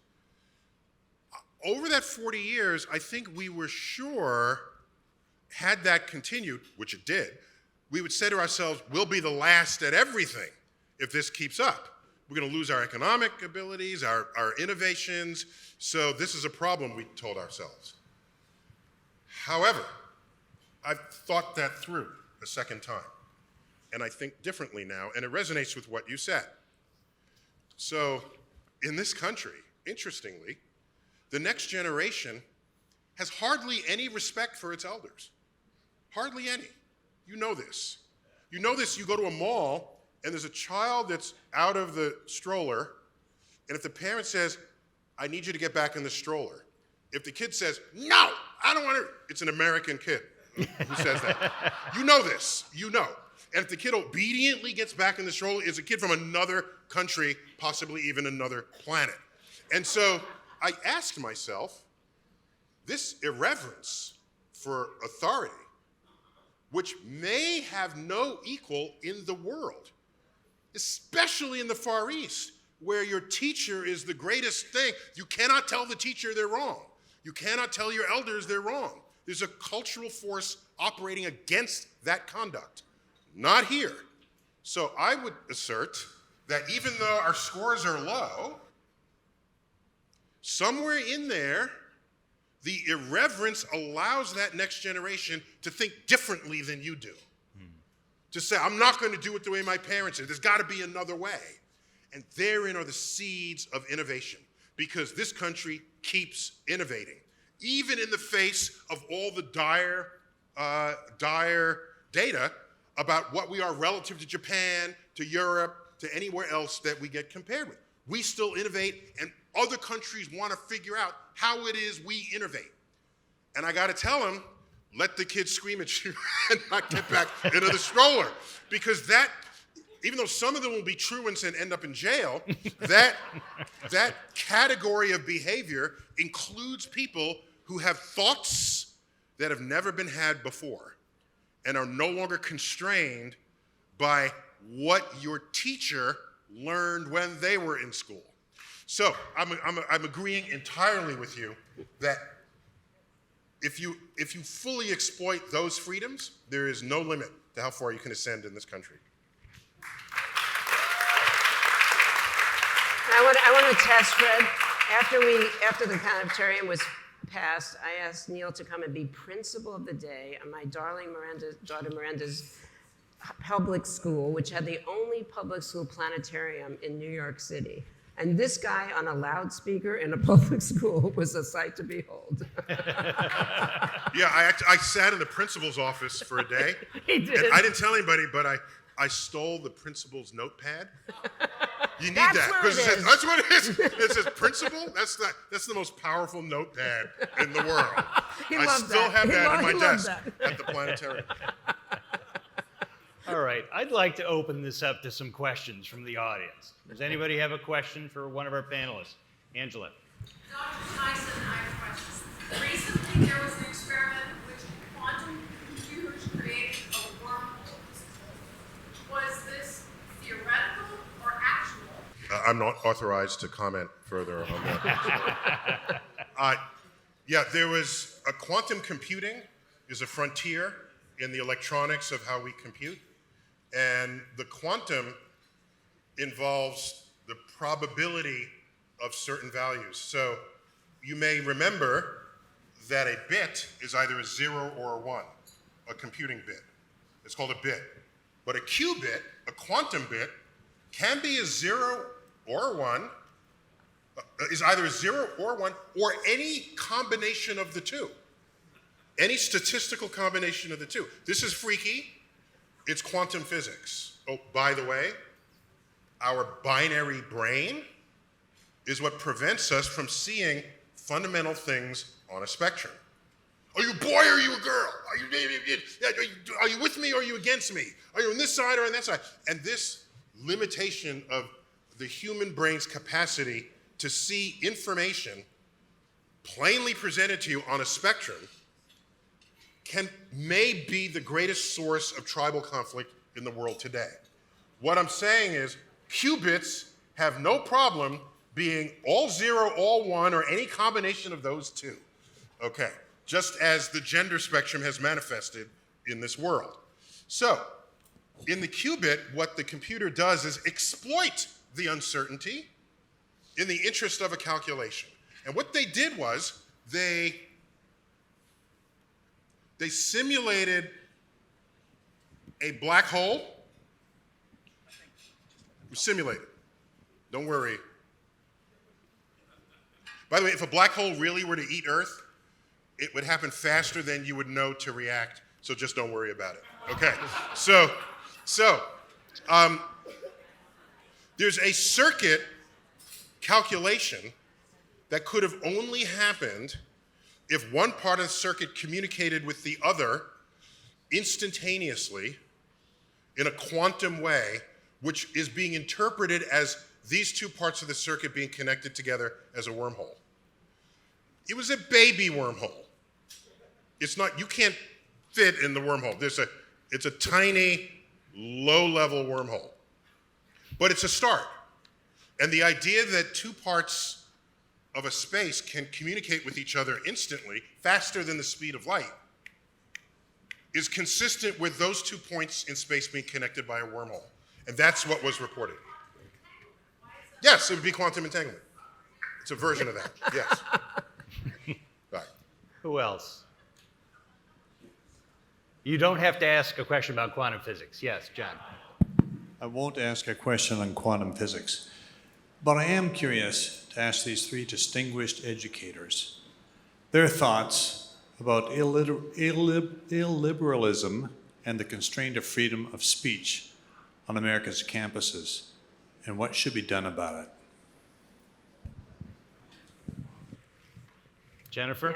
Over that 40 years, I think we were sure, had that continued, which it did, we would say to ourselves, we'll be the last at everything if this keeps up. We're going to lose our economic abilities, our innovations, so this is a problem, we told ourselves. However, I've thought that through a second time, and I think differently now, and it resonates with what you said. So, in this country, interestingly, the next generation has hardly any respect for its elders. Hardly any. You know this. You know this, you go to a mall, and there's a child that's out of the stroller, and if the parent says, I need you to get back in the stroller, if the kid says, no, I don't want to, it's an American kid who says that. You know this, you know. And if the kid obediently gets back in the stroller, it's a kid from another country, possibly even another planet. And so I asked myself, this irreverence for authority, which may have no equal in the world, especially in the Far East, where your teacher is the greatest thing. You cannot tell the teacher they're wrong. You cannot tell your elders they're wrong. There's a cultural force operating against that conduct. Not here. So I would assert that even though our scores are low, somewhere in there, the irreverence allows that next generation to think differently than you do. To say, I'm not going to do it the way my parents did. There's got to be another way. And therein are the seeds of innovation, because this country keeps innovating, even in the face of all the dire data about what we are relative to Japan, to Europe, to anywhere else that we get compared with. We still innovate, and other countries want to figure out how it is we innovate. And I got to tell them, let the kids scream at you and not get back into the stroller. Because that, even though some of them will be truants and end up in jail, that category of behavior includes people who have thoughts that have never been had before and are no longer constrained by what your teacher learned when they were in school. So I'm agreeing entirely with you that if you fully exploit those freedoms, there is no limit to how far you can ascend in this country. I want to test Fred. After the planetarium was passed, I asked Neil to come and be principal of the day at my darling daughter Miranda's public school, which had the only public school planetarium in New York City. And this guy on a loudspeaker in a public school was a sight to behold. Yeah, I sat in the principal's office for a day. He did. And I didn't tell anybody, but I stole the principal's notepad. You need That's that. what Because it is. that's what it is. It says principal. That's the most powerful notepad in the world. He I loved still that. have He that loved- in my he loved desk that. at the planetarium. All right, I'd like to open this up to some questions from the audience. Does anybody have a question for one of our panelists? Angela. Dr. Tyson, I have a question. Recently, there was an experiment in which quantum computers created a wormhole. Was this theoretical or actual? I'm not authorized to comment further on that. Yeah, there was a quantum computing is a frontier in the electronics of how we compute. And the quantum involves the probability of certain values. So you may remember that a bit is either a 0 or a 1, a computing bit. It's called a bit. But a qubit, a quantum bit, can be a 0 or a 1, is either a 0 or 1, or any combination of the two. Any statistical combination of the two. This is freaky. It's quantum physics. Oh, by the way, our binary brain is what prevents us from seeing fundamental things on a spectrum. Are you a boy or are you a girl? Are you with me or are you against me? Are you on this side or on that side? And this limitation of the human brain's capacity to see information plainly presented to you on a spectrum may be the greatest source of tribal conflict in the world today. What I'm saying is qubits have no problem being all 0, all 1, or any combination of those two. Okay, just as the gender spectrum has manifested in this world. So, in the qubit, what the computer does is exploit the uncertainty in the interest of a calculation. And what they did was they simulated a black hole. Simulated. Don't worry. By the way, if a black hole really were to eat Earth, it would happen faster than you would know to react, so just don't worry about it. Okay, so there's a circuit calculation that could have only happened if one part of the circuit communicated with the other instantaneously in a quantum way, which is being interpreted as these two parts of the circuit being connected together as a wormhole. It was a baby wormhole. It's not, you can't fit in the wormhole. It's a tiny, low-level wormhole. But it's a start. And the idea that two parts of a space can communicate with each other instantly, faster than the speed of light, is consistent with those 2 points in space being connected by a wormhole. And that's what was reported. Yes, it would be quantum entanglement. It's a version of that, yes. Right. Who else? You don't have to ask a question about quantum physics. Yes, John. I won't ask a question on quantum physics, but I am curious to ask these three distinguished educators their thoughts about illiberalism and the constraint of freedom of speech on America's campuses and what should be done about it. Jennifer,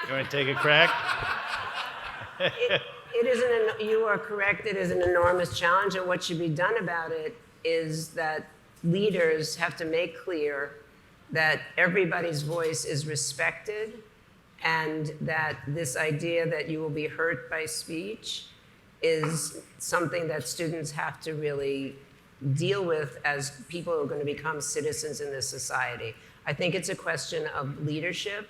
you want to take a crack? You are correct, it is an enormous challenge, and what should be done about it is that leaders have to make clear that everybody's voice is respected and that this idea that you will be hurt by speech is something that students have to really deal with as people who are going to become citizens in this society. I think it's a question of leadership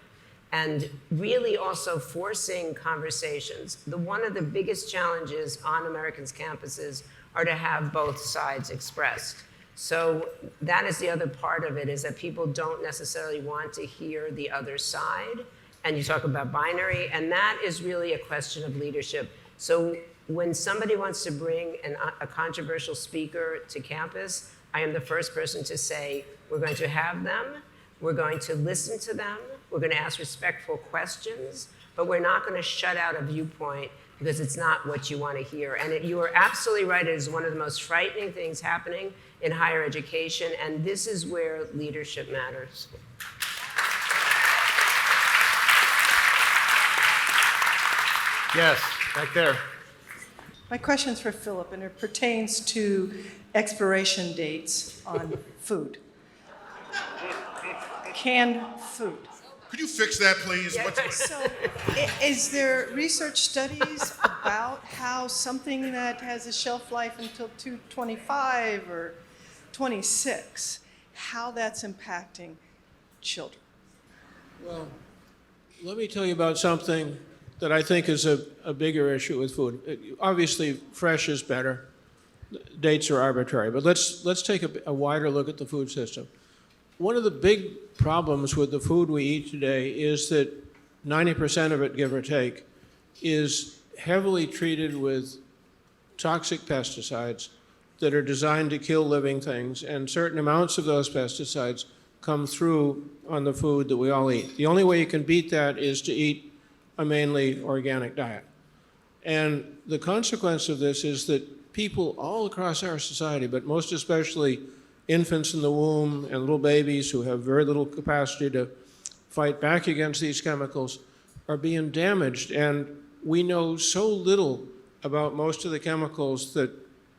and really also forcing conversations. One of the biggest challenges on Americans' campuses are to have both sides expressed. So that is the other part of it, is that people don't necessarily want to hear the other side. And you talk about binary, and that is really a question of leadership. So when somebody wants to bring a controversial speaker to campus, I am the first person to say, we're going to have them, we're going to listen to them, we're going to ask respectful questions, but we're not going to shut out a viewpoint because it's not what you want to hear. And you are absolutely right, it is one of the most frightening things happening in higher education, and this is where leadership matters. Yes, back there. My question's for Philip, and it pertains to expiration dates on food. Canned food. Could you fix that, please? So, is there research studies about how something that has a shelf life until 225 or 26, how that's impacting children? Well, let me tell you about something that I think is a bigger issue with food. Obviously, fresh is better. Dates are arbitrary, but let's take a wider look at the food system. One of the big problems with the food we eat today is that 90% of it, give or take, is heavily treated with toxic pesticides that are designed to kill living things, and certain amounts of those pesticides come through on the food that we all eat. The only way you can beat that is to eat a mainly organic diet. And the consequence of this is that people all across our society, but most especially infants in the womb and little babies who have very little capacity to fight back against these chemicals, are being damaged. And we know so little about most of the chemicals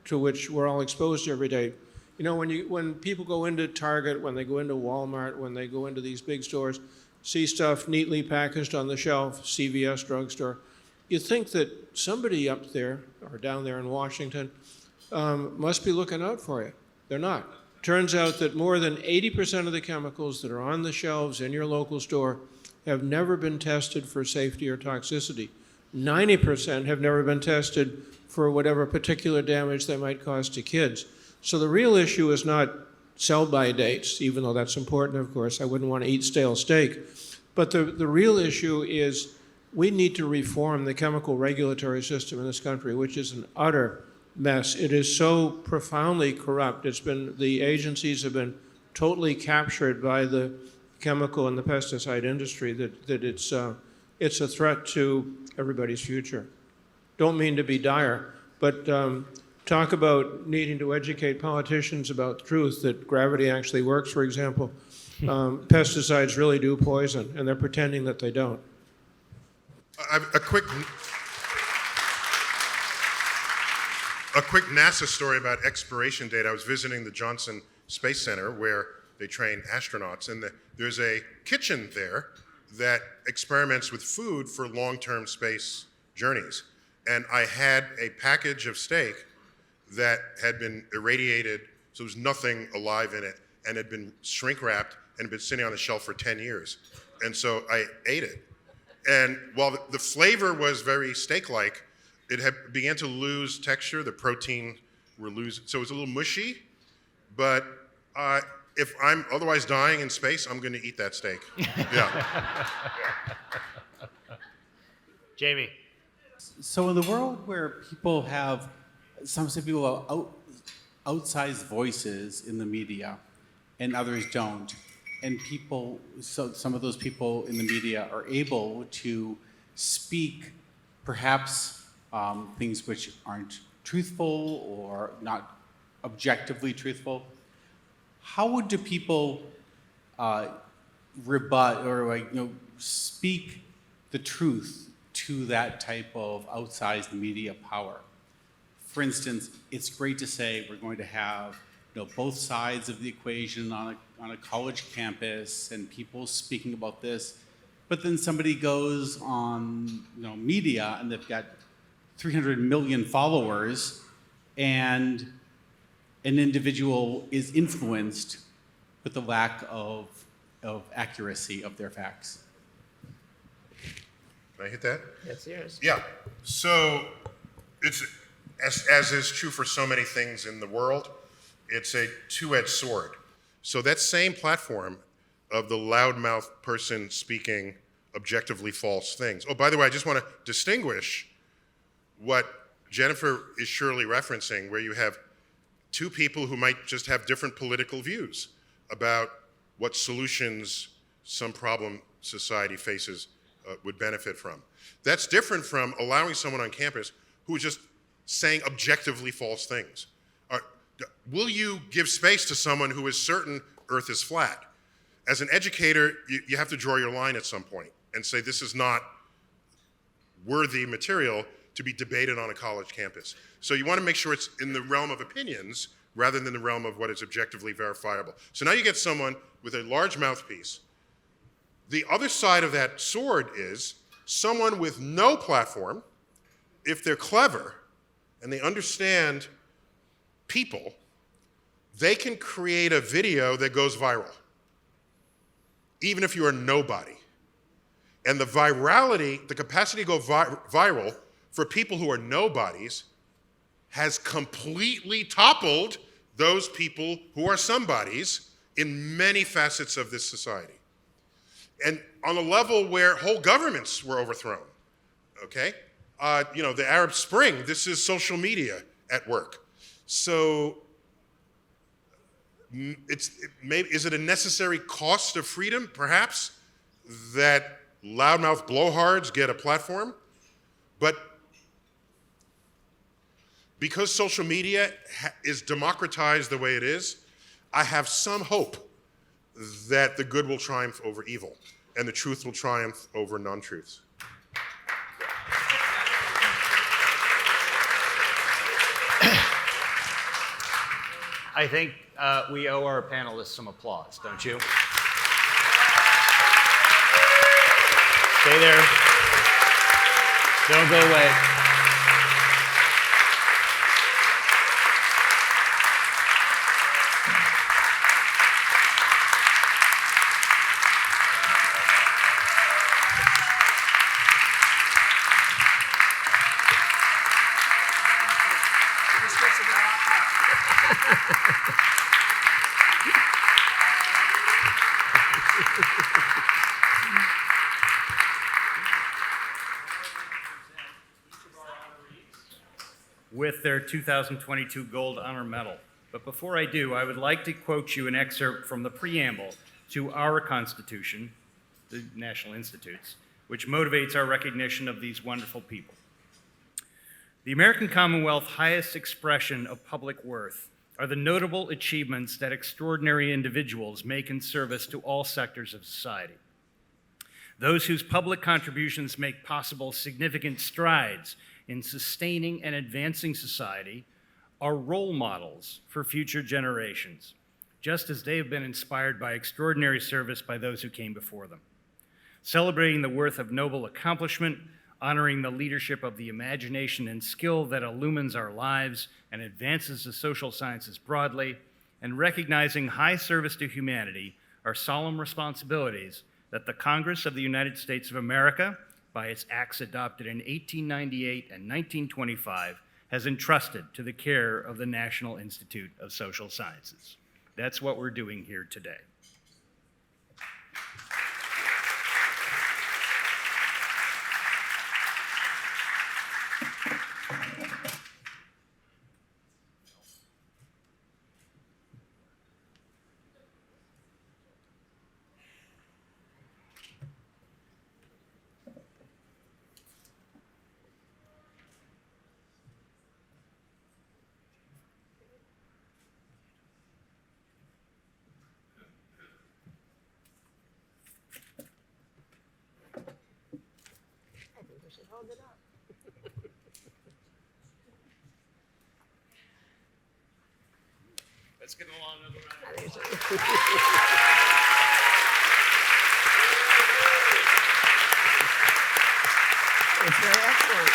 to which we're all exposed every day. You know, when people go into Target, when they go into Walmart, when they go into these big stores, see stuff neatly packaged on the shelf, CVS drugstore, you think that somebody up there or down there in Washington must be looking out for you. They're not. Turns out that more than 80% of the chemicals that are on the shelves in your local store have never been tested for safety or toxicity. 90% have never been tested for whatever particular damage they might cause to kids. So the real issue is not sell-by dates, even though that's important, of course. I wouldn't want to eat stale steak. But the real issue is we need to reform the chemical regulatory system in this country, which is an utter mess. It is so profoundly corrupt. The agencies have been totally captured by the chemical and the pesticide industry that it's a threat to everybody's future. Don't mean to be dire, but talk about needing to educate politicians about the truth that gravity actually works, for example. Pesticides really do poison, and they're pretending that they don't. A quick NASA story about expiration date. I was visiting the Johnson Space Center where they train astronauts, and there's a kitchen there that experiments with food for long-term space journeys. And I had a package of steak that had been irradiated, so there was nothing alive in it, and had been shrink-wrapped and had been sitting on the shelf for 10 years. And so I ate it. And while the flavor was very steak-like, it began to lose texture. The protein were losing, so it was a little mushy. But if I'm otherwise dying in space, I'm going to eat that steak. Yeah. Jamie. So in the world where people have, some people have outsized voices in the media, and others don't, and so some of those people in the media are able to speak perhaps things which aren't truthful or not objectively truthful. How would people rebut or speak the truth to that type of outsized media power? For instance, it's great to say we're going to have both sides of the equation on a college campus and people speaking about this, but then somebody goes on media and they've got 300 million followers, and an individual is influenced with the lack of accuracy of their facts. Can I hit that? That's yours. Yeah. So it's as is true for so many things in the world, it's a two-edged sword. So that same platform of the loudmouth person speaking objectively false things. Oh, by the way, I just want to distinguish what Jennifer is surely referencing, where you have two people who might just have different political views about what solutions some problem society faces would benefit from. That's different from allowing someone on campus who is just saying objectively false things. Will you give space to someone who is certain Earth is flat? As an educator, you have to draw your line at some point and say this is not worthy material to be debated on a college campus. So you want to make sure it's in the realm of opinions rather than the realm of what is objectively verifiable. So now you get someone with a large mouthpiece. The other side of that sword is someone with no platform, if they're clever and they understand people, they can create a video that goes viral, even if you are nobody. And the virality, the capacity to go viral for people who are nobodies has completely toppled those people who are somebodies in many facets of this society. And on a level where whole governments were overthrown, okay? The Arab Spring, this is social media at work. So is it a necessary cost of freedom, perhaps, that loudmouth blowhards get a platform? But because social media is democratized the way it is, I have some hope that the good will triumph over evil and the truth will triumph over non-truths. I think we owe our panelists some applause, don't you? Stay there. Don't go away. With their 2022 Gold Honor Medal. But before I do, I would like to quote you an excerpt from the preamble to our Constitution, the National Institutes, which motivates our recognition of these wonderful people. The American Commonwealth's highest expression of public worth are the notable achievements that extraordinary individuals make in service to all sectors of society. Those whose public contributions make possible significant strides in sustaining and advancing society are role models for future generations, just as they have been inspired by extraordinary service by those who came before them. Celebrating the worth of noble accomplishment, honoring the leadership of the imagination and skill that illumines our lives and advances the social sciences broadly, and recognizing high service to humanity are solemn responsibilities that the Congress of the United States of America, by its acts adopted in 1898 and 1925, has entrusted to the care of the National Institute of Social Sciences. That's what we're doing here today. Hold it up. Let's get along another round. I think so. It's very excellent.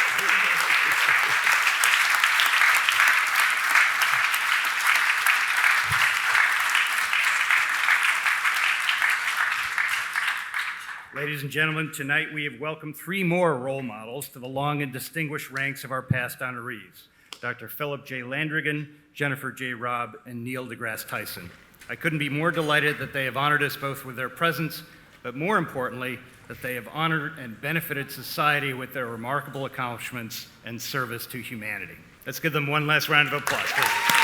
Ladies and gentlemen, tonight we have welcomed 3 more role models to the long and distinguished ranks of our past honorees: Dr. Philip J. Landrigan, Jennifer J. Raab, and Neil deGrasse Tyson. I couldn't be more delighted that they have honored us both with their presence, but more importantly, that they have honored and benefited society with their remarkable accomplishments and service to humanity. Let's give them one last round of applause, please.